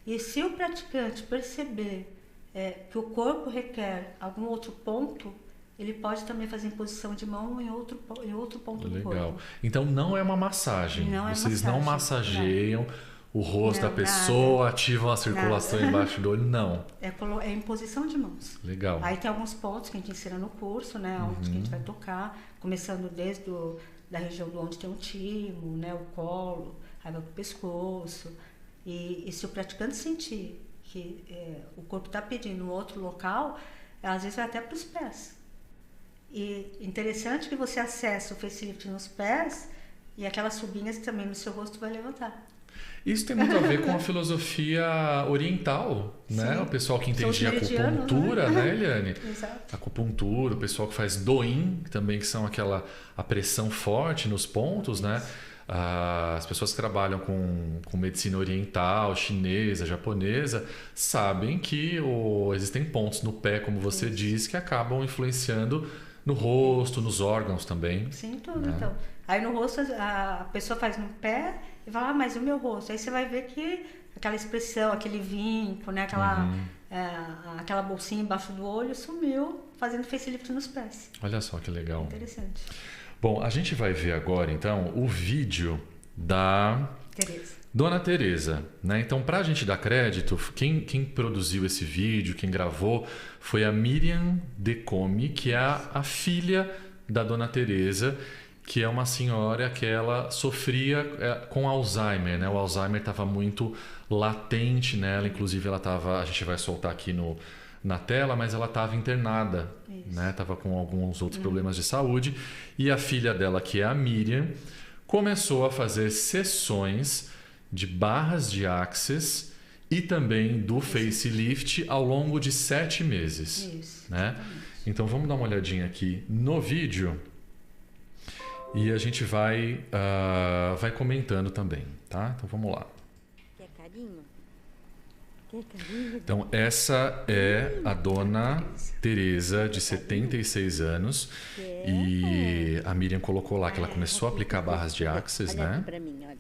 [SPEAKER 2] E se o praticante perceber que o corpo requer algum outro ponto, ele pode também fazer imposição de mão em outro ponto do corpo. Legal.
[SPEAKER 1] Então não é uma massagem. Vocês não massageiam o rosto da pessoa,
[SPEAKER 2] nada.
[SPEAKER 1] Ativam a circulação embaixo do olho, não.
[SPEAKER 2] É imposição de mãos.
[SPEAKER 1] Legal.
[SPEAKER 2] Aí tem alguns pontos que a gente ensina no curso, né? Onde que a gente vai tocar, começando desde da região onde tem o timo, né? O colo, aí vai pro pescoço. E se o praticante sentir que o corpo está pedindo um outro local, às vezes vai até para os pés. E interessante que você acessa o facelift nos pés E aquelas subinhas também no seu rosto vai levantar.
[SPEAKER 1] Isso tem muito a ver com a filosofia oriental, né?
[SPEAKER 2] Sim.
[SPEAKER 1] O pessoal que
[SPEAKER 2] São os
[SPEAKER 1] entendia
[SPEAKER 2] meridianos,
[SPEAKER 1] acupuntura, né, Eliane?
[SPEAKER 2] Exato.
[SPEAKER 1] Acupuntura, o pessoal que faz doin, também que são a pressão forte nos pontos, né? As pessoas que trabalham com medicina oriental, chinesa, japonesa, sabem que existem pontos no pé, como você diz, que acabam influenciando no rosto, nos órgãos também.
[SPEAKER 2] Sim, tudo,
[SPEAKER 1] né?
[SPEAKER 2] então. Aí no rosto a pessoa faz no pé e fala, mas o meu rosto? Aí você vai ver que aquela expressão, aquele vinco, né? Aquela bolsinha embaixo do olho sumiu, fazendo facelift nos pés.
[SPEAKER 1] Olha só que legal.
[SPEAKER 2] Interessante.
[SPEAKER 1] Bom, a gente vai ver agora, então, o vídeo da Dona Teresa, né? Então, para a gente dar crédito, quem produziu esse vídeo, quem gravou, foi a Miriam Decome, que é a filha da Dona Teresa, que é uma senhora que ela sofria com Alzheimer, né? O Alzheimer estava muito latente nela, inclusive ela estava, a gente vai soltar aqui na tela, mas ela estava internada, né? Estava com alguns outros problemas de saúde, e a filha dela, que é a Miriam, começou a fazer sessões de barras de Access e também do facelift ao longo de 7 meses.
[SPEAKER 2] Isso,
[SPEAKER 1] né? Então vamos dar uma olhadinha aqui no vídeo e a gente vai comentando também, tá? Então vamos lá.
[SPEAKER 3] Quer carinho? Quer carinho?
[SPEAKER 1] Então essa é a Dona Teresa, de 76 anos, e a Miriam colocou lá que ela começou a aplicar barras de Access,
[SPEAKER 3] Olha
[SPEAKER 1] né?
[SPEAKER 3] aqui pra mim, olha.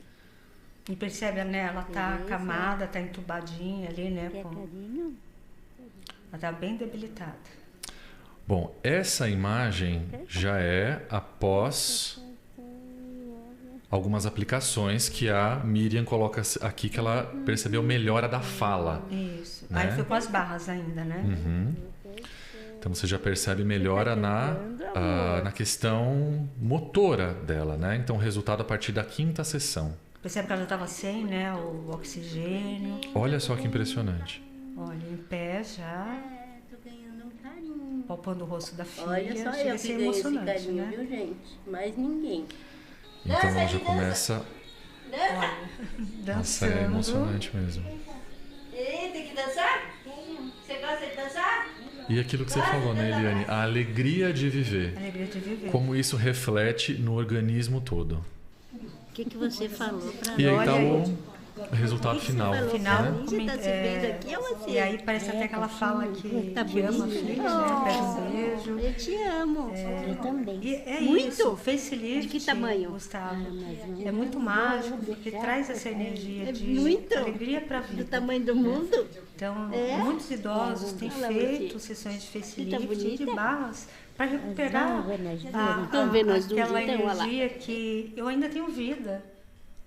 [SPEAKER 2] E percebe, né? Ela tá acamada, tá entubadinha ali, né?
[SPEAKER 3] Quer carinho?
[SPEAKER 2] Ela tá bem debilitada.
[SPEAKER 1] Bom, essa imagem já é após algumas aplicações que a Miriam coloca aqui, que ela percebeu melhora da fala.
[SPEAKER 2] Isso.
[SPEAKER 1] Né?
[SPEAKER 2] Aí foi com as barras ainda, né?
[SPEAKER 1] Uhum. Então você já percebe melhora na questão motora dela, né? Então resultado a partir da 5ª sessão.
[SPEAKER 2] Percebe que ela já estava sem, né? O oxigênio.
[SPEAKER 1] Olha só que impressionante.
[SPEAKER 2] Olha, em pé já,
[SPEAKER 3] Tô ganhando um carinho.
[SPEAKER 2] palpando o rosto da filha.
[SPEAKER 3] Olha só
[SPEAKER 2] Chega
[SPEAKER 3] eu
[SPEAKER 2] a
[SPEAKER 3] que
[SPEAKER 2] ser
[SPEAKER 3] ganhei esse
[SPEAKER 2] emocionante,
[SPEAKER 3] carinho,
[SPEAKER 2] né?
[SPEAKER 3] viu, gente? Mais ninguém.
[SPEAKER 1] Então ela já começa
[SPEAKER 2] Olha,
[SPEAKER 1] Nossa, é
[SPEAKER 2] dançando.
[SPEAKER 1] emocionante mesmo.
[SPEAKER 3] Tem que dançar? Você gosta de dançar?
[SPEAKER 1] E aquilo que você falou, né, Eliane? A alegria de viver.
[SPEAKER 2] Alegria de viver.
[SPEAKER 1] Como isso reflete no organismo todo.
[SPEAKER 3] O que você falou pra
[SPEAKER 1] E aí
[SPEAKER 2] Olha
[SPEAKER 1] tá
[SPEAKER 2] aí.
[SPEAKER 1] o resultado final.
[SPEAKER 3] falou?
[SPEAKER 2] Final,
[SPEAKER 1] né?
[SPEAKER 3] Você tá se vendo aqui ou você?
[SPEAKER 2] E aí parece até que ela fala que,
[SPEAKER 3] Tá
[SPEAKER 2] que ama a
[SPEAKER 3] bonito.
[SPEAKER 2] filha, né? Pede um beijo.
[SPEAKER 3] Eu te amo. Eu também.
[SPEAKER 2] E é
[SPEAKER 3] Muito?
[SPEAKER 2] isso, o facelift,
[SPEAKER 3] De que tamanho?
[SPEAKER 2] Gustavo, é muito mágico, porque traz essa energia de
[SPEAKER 3] muito?
[SPEAKER 2] alegria para a
[SPEAKER 3] Do
[SPEAKER 2] vida.
[SPEAKER 3] tamanho do mundo?
[SPEAKER 2] Então,
[SPEAKER 3] É?
[SPEAKER 2] muitos idosos têm
[SPEAKER 3] Olha
[SPEAKER 2] feito
[SPEAKER 3] você.
[SPEAKER 2] sessões de
[SPEAKER 3] Você tá
[SPEAKER 2] facelift de
[SPEAKER 3] bonita?
[SPEAKER 2] barras para recuperar
[SPEAKER 3] Estão vendo as duas,
[SPEAKER 2] aquela
[SPEAKER 3] então? Olha lá.
[SPEAKER 2] energia que eu ainda tenho vida,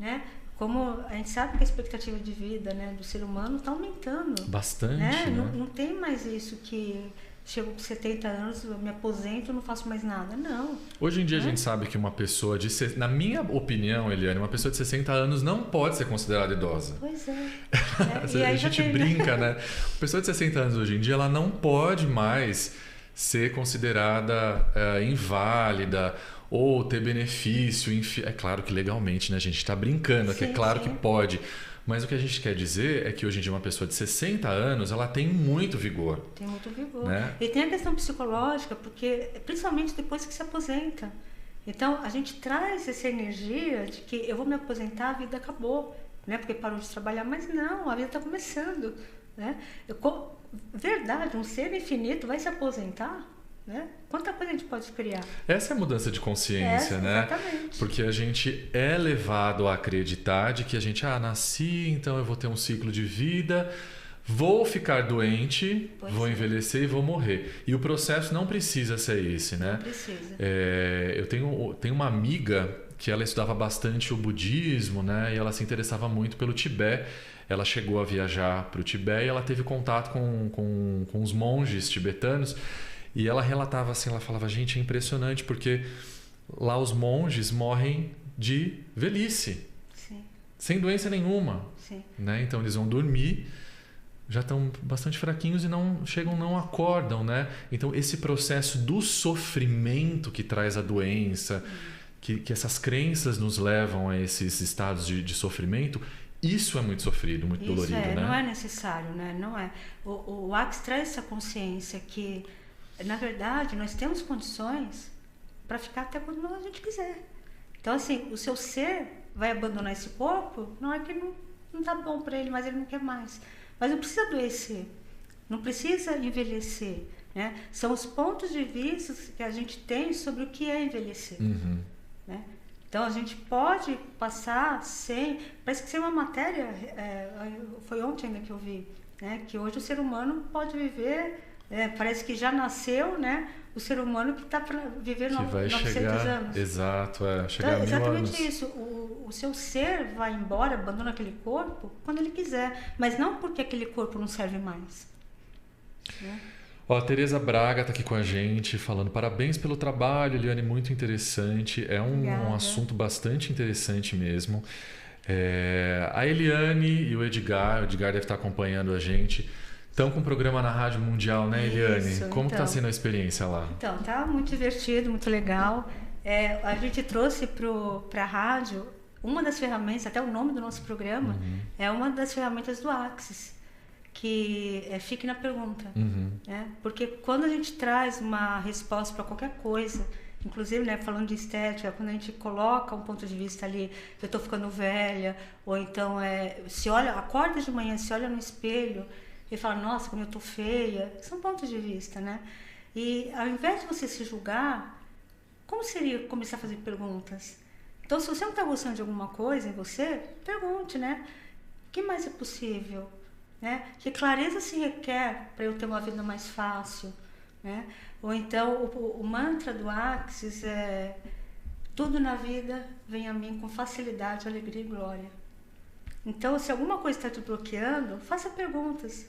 [SPEAKER 2] né? Como a gente sabe que a expectativa de vida, né, do ser humano está aumentando.
[SPEAKER 1] Bastante,
[SPEAKER 2] Né?
[SPEAKER 1] né?
[SPEAKER 2] Não tem mais isso que chego com 70 anos, eu me aposento, não faço mais nada. Não.
[SPEAKER 1] Hoje em dia a gente sabe que uma pessoa na minha opinião, Eliane, uma pessoa de 60 anos não pode ser considerada idosa.
[SPEAKER 2] Pois é.
[SPEAKER 1] A
[SPEAKER 2] aí já
[SPEAKER 1] gente
[SPEAKER 2] tem-
[SPEAKER 1] brinca, né? A pessoa de 60 anos hoje em dia, ela não pode mais ser considerada inválida ou ter benefício. É claro que legalmente, né? A gente está brincando aqui, é
[SPEAKER 2] Sim,
[SPEAKER 1] claro
[SPEAKER 2] sim.
[SPEAKER 1] que pode. Mas o que a gente quer dizer é que hoje em dia uma pessoa de 60 anos, ela tem muito vigor.
[SPEAKER 2] Tem muito vigor.
[SPEAKER 1] Né?
[SPEAKER 2] E tem a questão psicológica, porque principalmente depois que se aposenta. Então, a gente traz essa energia de que eu vou me aposentar, a vida acabou, né? Porque parou de trabalhar. Mas não, a vida está começando, né? Verdade, um ser infinito vai se aposentar, né? Quanta coisa a gente pode criar?
[SPEAKER 1] Essa é a mudança de consciência, né?
[SPEAKER 2] Exatamente.
[SPEAKER 1] Porque a gente é levado a acreditar de que a gente, nasci, então eu vou ter um ciclo de vida, vou ficar doente,
[SPEAKER 2] Pois
[SPEAKER 1] vou
[SPEAKER 2] é.
[SPEAKER 1] envelhecer e vou morrer. E o processo não precisa ser esse, né?
[SPEAKER 2] Não precisa.
[SPEAKER 1] Eu tenho uma amiga que ela estudava bastante o budismo, né? E ela se interessava muito pelo Tibete. Ela chegou a viajar para o Tibete e ela teve contato com os monges tibetanos. E ela relatava assim, ela falava, gente, é impressionante porque lá os monges morrem de velhice,
[SPEAKER 2] Sim,
[SPEAKER 1] sem doença nenhuma,
[SPEAKER 2] sim.
[SPEAKER 1] né? Então eles vão dormir, já estão bastante fraquinhos e não acordam, né? Então esse processo do sofrimento que traz a doença, que essas crenças nos levam a esses estados de sofrimento, isso é muito sofrido, muito dolorido, né?
[SPEAKER 2] Não é necessário, né? Não é. O Axis traz essa consciência que, na verdade, nós temos condições para ficar até quando a gente quiser. Então, assim, o seu ser vai abandonar esse corpo, não é que não tá bom para ele, mas ele não quer mais. Mas não precisa adoecer, não precisa envelhecer, né? São os pontos de vista que a gente tem sobre o que é envelhecer, né? Então a gente pode passar sem... Parece que sem uma matéria, foi ontem ainda que eu vi, né? Que hoje o ser humano pode viver, parece que já nasceu, né? O ser humano que está para viver 900 anos.
[SPEAKER 1] Exato, chegar a 1000
[SPEAKER 2] exatamente
[SPEAKER 1] anos.
[SPEAKER 2] Isso. O seu ser vai embora, abandona aquele corpo quando ele quiser, mas não porque aquele corpo não serve mais, né?
[SPEAKER 1] Ó, a Tereza Braga está aqui com a gente, falando parabéns pelo trabalho, Eliane, muito interessante. É um assunto bastante interessante mesmo. A Eliane e o Edgar deve estar acompanhando a gente. Estão com um programa na Rádio Mundial, né, Eliane?
[SPEAKER 2] Isso,
[SPEAKER 1] Como está sendo a experiência lá?
[SPEAKER 2] Então, tá muito divertido, muito legal. A gente trouxe para a rádio uma das ferramentas, até o nome do nosso programa, é uma das ferramentas do Axis, que Fique na Pergunta. Né? Porque quando a gente traz uma resposta para qualquer coisa, inclusive, né, falando de estética, quando a gente coloca um ponto de vista ali, eu estou ficando velha, ou então se olha, acorda de manhã, se olha no espelho e fala, nossa, como eu estou feia, são pontos de vista, né? E ao invés de você se julgar, como seria começar a fazer perguntas? Então, se você não está gostando de alguma coisa em você, pergunte, né? O que mais é possível? Né? Que clareza se requer para eu ter uma vida mais fácil, né? Ou então o mantra do Axis é: tudo na vida vem a mim com facilidade, alegria e glória. Então, se alguma coisa está te bloqueando, faça perguntas,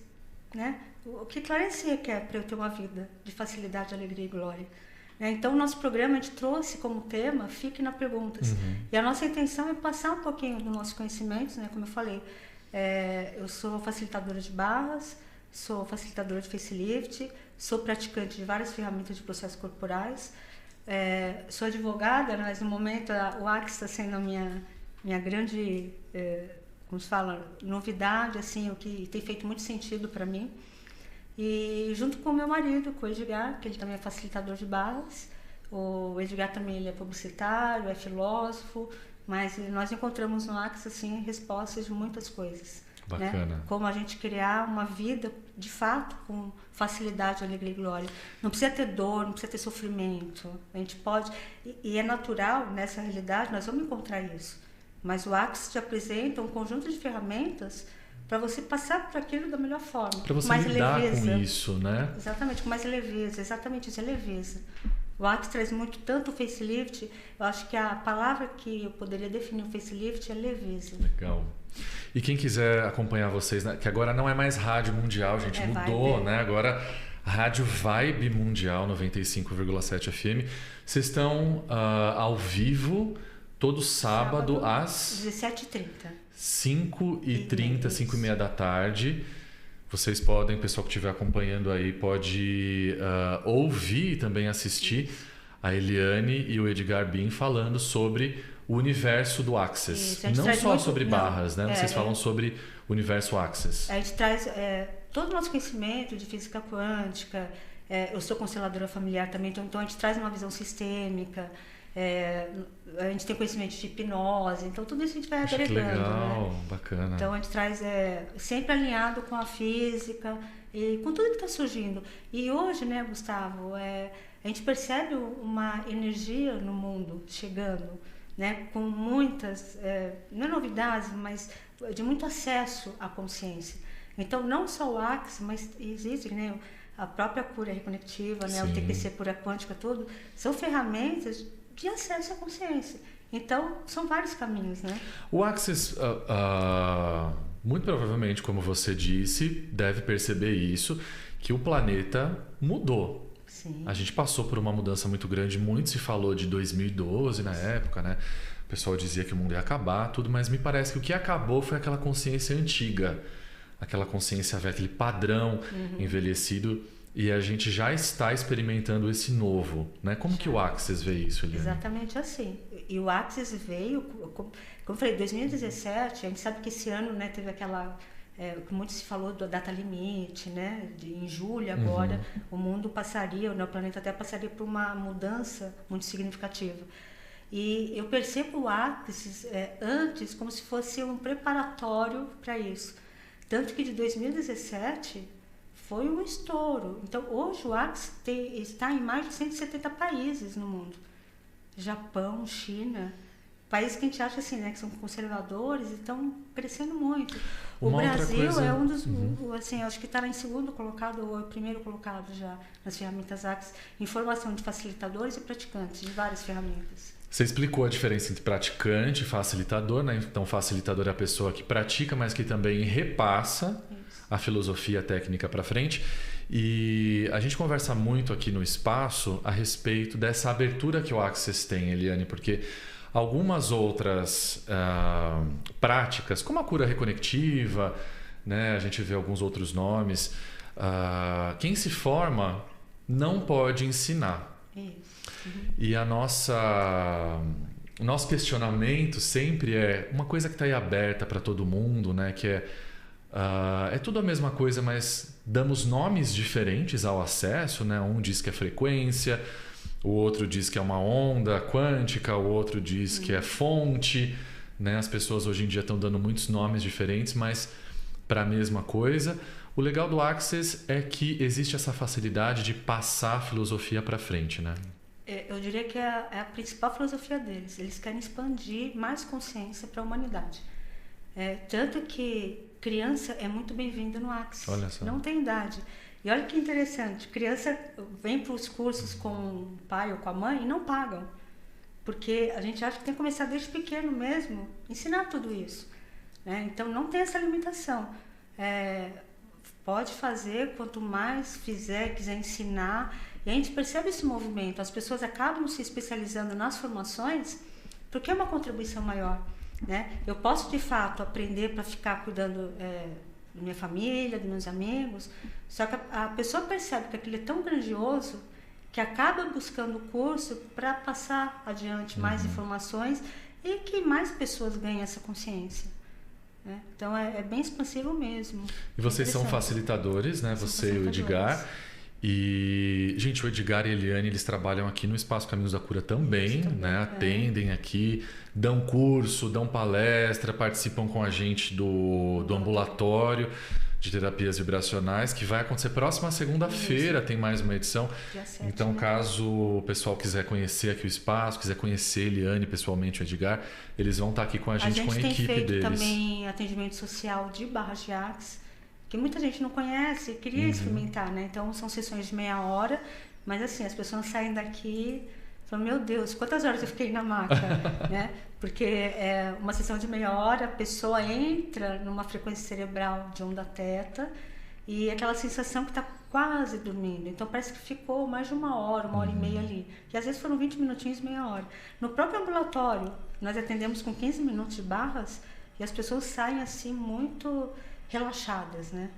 [SPEAKER 2] né? O que clareza se requer para eu ter uma vida de facilidade, alegria e glória? Então, o nosso programa a gente trouxe como tema Fique na Perguntas. E a nossa intenção é passar um pouquinho do nosso conhecimento, né? Como eu falei, eu sou facilitadora de barras, sou facilitadora de facelift, sou praticante de várias ferramentas de processos corporais, sou advogada, mas no momento o Axis está sendo a minha grande, como se fala, novidade, assim, o que tem feito muito sentido para mim. E junto com o meu marido, com o Edgar, que ele também é facilitador de barras, o Edgar também ele é publicitário, é filósofo, mas nós encontramos no Axis assim, respostas de muitas coisas.
[SPEAKER 1] Bacana.
[SPEAKER 2] Né? Como a gente criar uma vida, de fato, com facilidade, alegria e glória. Não precisa ter dor, não precisa ter sofrimento. A gente pode... E é natural, nessa realidade, nós vamos encontrar isso. Mas o Axis te apresenta um conjunto de ferramentas para você passar por aquilo da melhor forma.
[SPEAKER 1] Para você
[SPEAKER 2] mais
[SPEAKER 1] lidar
[SPEAKER 2] leveza.
[SPEAKER 1] com isso, né?
[SPEAKER 2] Exatamente, com mais leveza. Exatamente isso, é leveza. O Axis traz muito, tanto o facelift, eu acho que a palavra que eu poderia definir o facelift é leveza.
[SPEAKER 1] Legal. E quem quiser acompanhar vocês, né, que agora não é mais Rádio Mundial, gente, mudou,
[SPEAKER 2] Vibe.
[SPEAKER 1] Né? Agora, Rádio Vibe Mundial 95,7 FM. Vocês estão ao vivo todo sábado às
[SPEAKER 2] 17h30.
[SPEAKER 1] 5h30, 5h30 da tarde. Vocês podem, pessoal que estiver acompanhando aí, pode ouvir e também assistir a Eliane e o Edgar Bin falando sobre o universo do Axis. Não só muito, sobre barras, né? Vocês falam sobre o universo Axis.
[SPEAKER 2] A gente traz todo o nosso conhecimento de física quântica. Eu sou consteladora familiar também, então a gente traz uma visão sistêmica. A gente tem conhecimento de hipnose, então tudo isso a gente vai agregando.
[SPEAKER 1] Que legal,
[SPEAKER 2] né?
[SPEAKER 1] Bacana.
[SPEAKER 2] Então a gente traz sempre alinhado com a física e com tudo que está surgindo. E hoje, né, Gustavo, a gente percebe uma energia no mundo chegando, né, com muitas, não é novidades, mas de muito acesso à consciência. Então não só o Axis, mas existe, né, a própria cura reconectiva, né, o TPC cura quântica, tudo, são ferramentas de acesso à consciência. Então, são vários caminhos, né?
[SPEAKER 1] O Axis, muito provavelmente, como você disse, deve perceber isso, que o planeta mudou.
[SPEAKER 2] Sim.
[SPEAKER 1] A gente passou por uma mudança muito grande, muito se falou de 2012 na época, né? O pessoal dizia que o mundo ia acabar, tudo, mas me parece que o que acabou foi aquela consciência antiga, aquela consciência velha, aquele padrão envelhecido e a gente já está experimentando esse novo, né? Como que o Axis vê isso, Eliane?
[SPEAKER 2] Exatamente assim. E o Axis veio, como eu falei, 2017, a gente sabe que esse ano, né, teve aquela, que muito se falou do data limite, né? Em julho agora, o mundo passaria, né, o planeta Terra passaria por uma mudança muito significativa. E eu percebo o Axis antes como se fosse um preparatório para isso. Tanto que de 2017 foi um estouro. Então, hoje o Axis está em mais de 170 países no mundo. Japão, China, países que a gente acha assim, né, que são conservadores e estão crescendo muito. O Brasil é um dos, assim, acho que está em segundo colocado ou primeiro colocado já nas ferramentas Axis, em formação de facilitadores e praticantes de várias ferramentas.
[SPEAKER 1] Você explicou a diferença entre praticante e facilitador, né? Então, facilitador é a pessoa que pratica, mas que também repassa a filosofia, a técnica para frente. E a gente conversa muito aqui no espaço a respeito dessa abertura que o Axis tem, Eliane, porque algumas outras práticas, como a cura reconectiva, né? A gente vê alguns outros nomes, quem se forma não pode ensinar.
[SPEAKER 2] Isso.
[SPEAKER 1] E o nosso questionamento sempre é uma coisa que está aí aberta para todo mundo, né? Que é tudo a mesma coisa, mas damos nomes diferentes ao acesso, né? Um diz que é frequência, o outro diz que é uma onda quântica, o outro diz que é fonte, né? As pessoas hoje em dia estão dando muitos nomes diferentes, mas para a mesma coisa. O legal do Axis é que existe essa facilidade de passar a filosofia para frente, né?
[SPEAKER 2] Eu diria que é a principal filosofia deles. Eles querem expandir mais consciência para a humanidade. Tanto que criança é muito bem-vinda no Axis.
[SPEAKER 1] Olha só.
[SPEAKER 2] Não tem idade. E olha que interessante, criança vem para os cursos com o pai ou com a mãe e não pagam. Porque a gente acha que tem que começar desde pequeno mesmo, ensinar tudo isso, né? Então não tem essa limitação. Pode fazer, quanto mais fizer, quiser ensinar. E a gente percebe esse movimento. As pessoas acabam se especializando nas formações porque é uma contribuição maior, né? Eu posso, de fato, aprender para ficar cuidando da minha família, dos meus amigos, só que a pessoa percebe que aquilo é tão grandioso que acaba buscando o curso para passar adiante mais informações e que mais pessoas ganhem essa consciência. Então é bem expansivo mesmo.
[SPEAKER 1] E vocês são facilitadores, né? Você e o Edgar. E, gente, o Edgar e a Eliane, eles trabalham aqui no Espaço Caminhos da Cura também, né? Atendem aqui, dão curso, dão palestra, participam com a gente do ambulatório de terapias vibracionais, que vai acontecer próxima segunda-feira, tem mais uma edição. Então, caso o pessoal quiser conhecer aqui o espaço, quiser conhecer a Eliane pessoalmente, o Edgar, eles vão estar aqui com a gente com a equipe deles. A gente tem feito também
[SPEAKER 2] atendimento social de Barras de Axis, que muita gente não conhece e queria experimentar, né? Então, são sessões de meia hora, mas assim, as pessoas saem daqui e falam, meu Deus, quantas horas eu fiquei na maca, né? Porque é uma sessão de meia hora, a pessoa entra numa frequência cerebral de onda teta e aquela sensação que está quase dormindo. Então, parece que ficou mais de uma hora e meia ali. E às vezes foram 20 minutinhos, meia hora. No próprio ambulatório, nós atendemos com 15 minutos de barras e as pessoas saem assim muito relaxadas, né?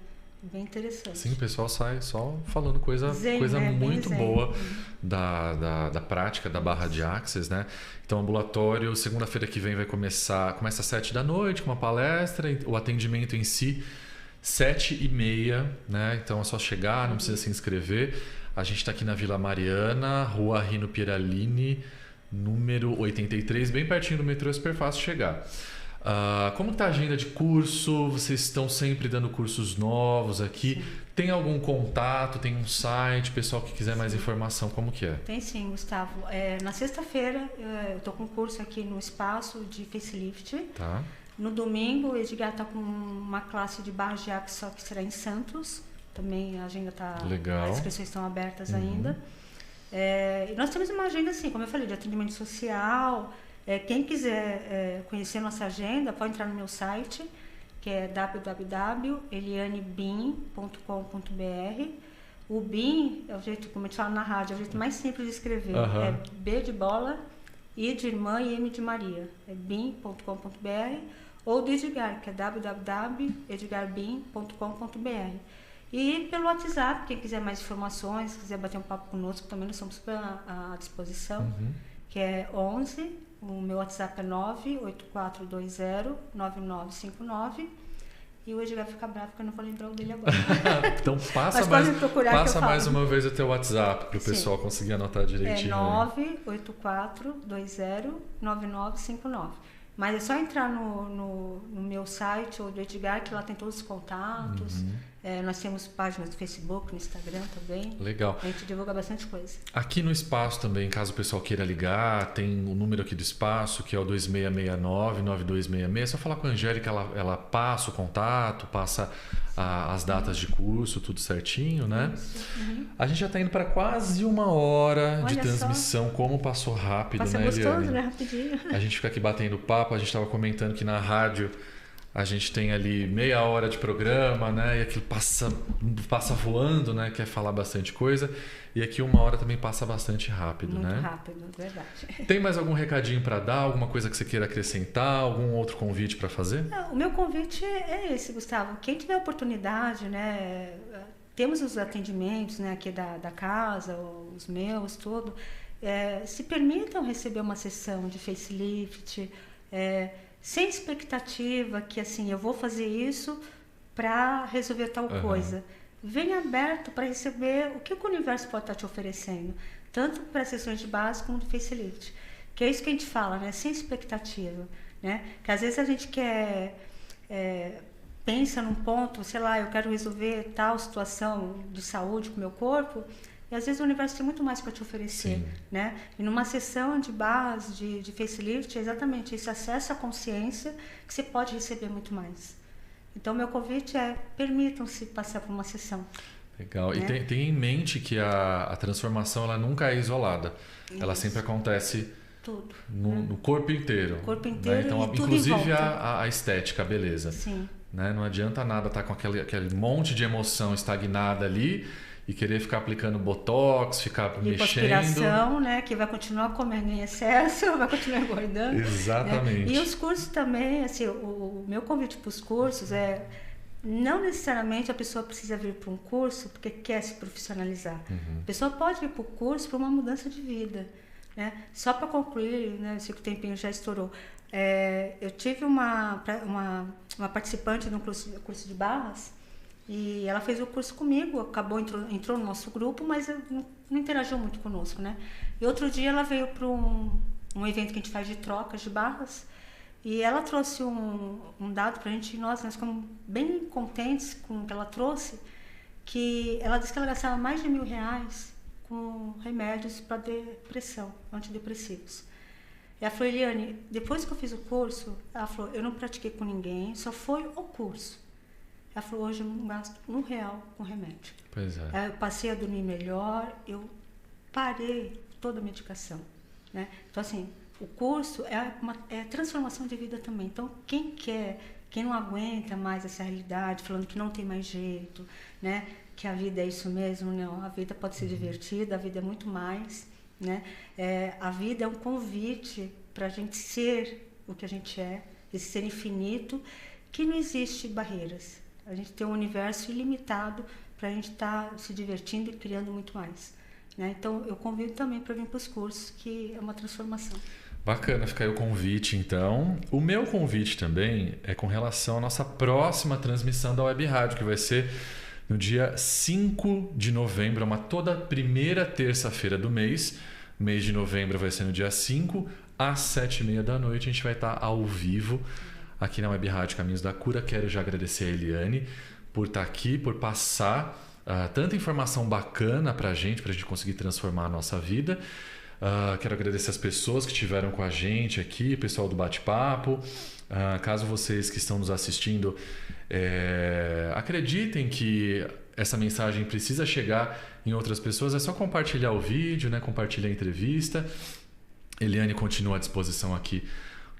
[SPEAKER 2] Bem interessante.
[SPEAKER 1] Sim, o pessoal sai só falando coisa
[SPEAKER 2] né?
[SPEAKER 1] muito boa da prática da Barra de Axis, né? Então, o ambulatório, segunda-feira que vem começa às 7 da noite com uma palestra, o atendimento em si 7h30, né? Então é só chegar, não precisa se inscrever. A gente está aqui na Vila Mariana, Rua Rino Pieralini, número 83, bem pertinho do metrô, é super fácil chegar. Como está a agenda de curso? Vocês estão sempre dando cursos novos aqui? Sim. Tem algum contato? Tem um site? Pessoal que quiser mais informação, como que é?
[SPEAKER 2] Tem sim, Gustavo. Na sexta-feira eu estou com um curso aqui no espaço de facelift.
[SPEAKER 1] Tá.
[SPEAKER 2] No domingo o Edgar está com uma classe de Barras de Axis, só que será em Santos. Também a agenda está...
[SPEAKER 1] Legal.
[SPEAKER 2] As inscrições estão abertas ainda. E nós temos uma agenda, assim, como eu falei, de atendimento social. Quem quiser conhecer nossa agenda, pode entrar no meu site, que é www.elianebim.com.br. O BIM é o jeito, como a gente fala na rádio, é o jeito mais simples de escrever. É B de bola, I de irmã e M de Maria. É bim.com.br. Ou do Edgar, que é www.edgarbim.com.br. E pelo WhatsApp, quem quiser mais informações, quiser bater um papo conosco, também nós estamos super à disposição, que é 11, o meu WhatsApp é 984209959, e o Edgar fica bravo porque eu não vou lembrar o dele agora.
[SPEAKER 1] Então passa mais uma vez o teu WhatsApp para o pessoal conseguir anotar direitinho.
[SPEAKER 2] É 984209959. Mas é só entrar no meu site ou do Edgar, que lá tem todos os contatos. Nós temos páginas do Facebook, no Instagram também.
[SPEAKER 1] Legal.
[SPEAKER 2] A gente divulga bastante coisa.
[SPEAKER 1] Aqui no espaço também, caso o pessoal queira ligar, tem o número aqui do espaço, que é o 2669-9266. É só falar com a Angélica, ela passa o contato, passa as datas de curso, tudo certinho, né? A gente já está indo para quase 1 hora de transmissão. Como passou rápido,
[SPEAKER 2] Passa
[SPEAKER 1] né,
[SPEAKER 2] gostoso,
[SPEAKER 1] Eliane?
[SPEAKER 2] né? Rapidinho.
[SPEAKER 1] A gente fica aqui batendo papo, a gente estava comentando que na rádio a gente tem ali meia hora de programa, né? E aquilo passa voando, né? Quer falar bastante coisa. E aqui 1 hora também passa bastante rápido, né?
[SPEAKER 2] Muito rápido, verdade.
[SPEAKER 1] Tem mais algum recadinho para dar? Alguma coisa que você queira acrescentar? Algum outro convite para fazer?
[SPEAKER 2] O meu convite é esse, Gustavo. Quem tiver oportunidade, né? Temos os atendimentos, né? Aqui da casa, os meus, tudo. Se permitam receber uma sessão de facelift, sem expectativa que assim, eu vou fazer isso para resolver tal coisa. Venha aberto para receber o que o universo pode estar te oferecendo, tanto para sessões de base como de facelift. Que é isso que a gente fala, né? Sem expectativa, né? Que às vezes a gente pensa num ponto, sei lá, eu quero resolver tal situação de saúde com o meu corpo, e às vezes o universo tem muito mais para te oferecer, né? E numa sessão de base, de facelift, é exatamente esse acesso à consciência que você pode receber muito mais. Então, meu convite é, permitam-se passar por uma sessão.
[SPEAKER 1] Legal.
[SPEAKER 2] Né?
[SPEAKER 1] E tem em mente que a transformação ela nunca é isolada.
[SPEAKER 2] Isso.
[SPEAKER 1] Ela sempre acontece
[SPEAKER 2] tudo,
[SPEAKER 1] no corpo inteiro.
[SPEAKER 2] O corpo inteiro,
[SPEAKER 1] né? Então,
[SPEAKER 2] e tudo
[SPEAKER 1] inclusive
[SPEAKER 2] em volta.
[SPEAKER 1] a estética, a beleza.
[SPEAKER 2] Sim.
[SPEAKER 1] Né? Não adianta nada estar com aquele monte de emoção estagnada ali e querer ficar aplicando botox, ficar mexendo.
[SPEAKER 2] Lipoaspiração, né? Que vai continuar comendo em excesso, vai continuar engordando.
[SPEAKER 1] Exatamente.
[SPEAKER 2] Né? E os cursos também, assim, o meu convite para os cursos é, não necessariamente a pessoa precisa vir para um curso porque quer se profissionalizar. A pessoa pode vir para o curso para uma mudança de vida. Né? Só para concluir, né? Eu sei que o tempinho já estourou. Eu tive uma participante de um curso de barras, e ela fez o curso comigo, entrou no nosso grupo, mas não interagiu muito conosco, né? E outro dia ela veio para um evento que a gente faz de trocas de barras, e ela trouxe um dado para a gente, e nós ficamos bem contentes com o que ela trouxe, que ela disse que ela gastava mais de R$1.000 com remédios para depressão, antidepressivos. E ela falou, Eliane, depois que eu fiz o curso, ela falou, eu não pratiquei com ninguém, só foi o curso. Ela falou, hoje eu não gasto R$1 com remédio.
[SPEAKER 1] Pois é.
[SPEAKER 2] Eu passei a dormir melhor, eu parei toda a medicação. Né? Então, assim, o curso é transformação de vida também. Então, quem não aguenta mais essa realidade, falando que não tem mais jeito, né? Que a vida é isso mesmo, não. A vida pode ser divertida, a vida é muito mais. Né? A vida é um convite para a gente ser o que a gente é, esse ser infinito, que não existe barreiras. A gente tem um universo ilimitado para a gente estar se divertindo e criando muito mais. Né? Então, eu convido também para vir para os cursos, que é uma transformação.
[SPEAKER 1] Bacana, fica aí o convite, então. O meu convite também é com relação à nossa próxima transmissão da Web Rádio, que vai ser no dia 5 de novembro, toda primeira terça-feira do mês. Mês de novembro vai ser no dia 5, às 7h30 da noite. A gente vai estar ao vivo aqui na Web Rádio Caminhos da Cura. Quero já agradecer a Eliane por estar aqui, por passar tanta informação bacana para a gente conseguir transformar a nossa vida. Quero agradecer as pessoas que estiveram com a gente aqui, o pessoal do bate-papo. Caso vocês que estão nos assistindo acreditem que essa mensagem precisa chegar em outras pessoas, é só compartilhar o vídeo, né? Compartilhar a entrevista. Eliane continua à disposição aqui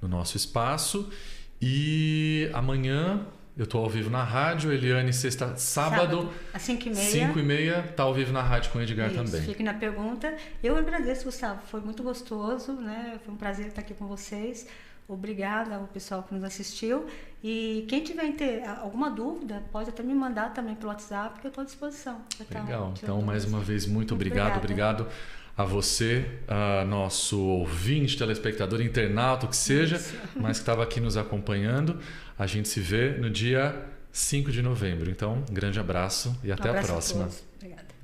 [SPEAKER 1] no nosso espaço. E amanhã eu estou ao vivo na rádio, Eliane, sábado
[SPEAKER 2] às 5h30.
[SPEAKER 1] 5h30, está ao vivo na rádio com o Edgar também.
[SPEAKER 2] Fique na pergunta. Eu agradeço, Gustavo, foi muito gostoso, né? Foi um prazer estar aqui com vocês. Obrigada ao pessoal que nos assistiu. E quem tiver alguma dúvida, pode até me mandar também pelo WhatsApp, que eu estou à disposição.
[SPEAKER 1] Legal. Então, mais uma vez, muito obrigado. Obrigado a você, nosso ouvinte, telespectador, internauta, o que seja, mas que estava aqui nos acompanhando. A gente se vê no dia 5 de novembro. Então, um grande abraço e até a próxima.
[SPEAKER 2] Obrigada.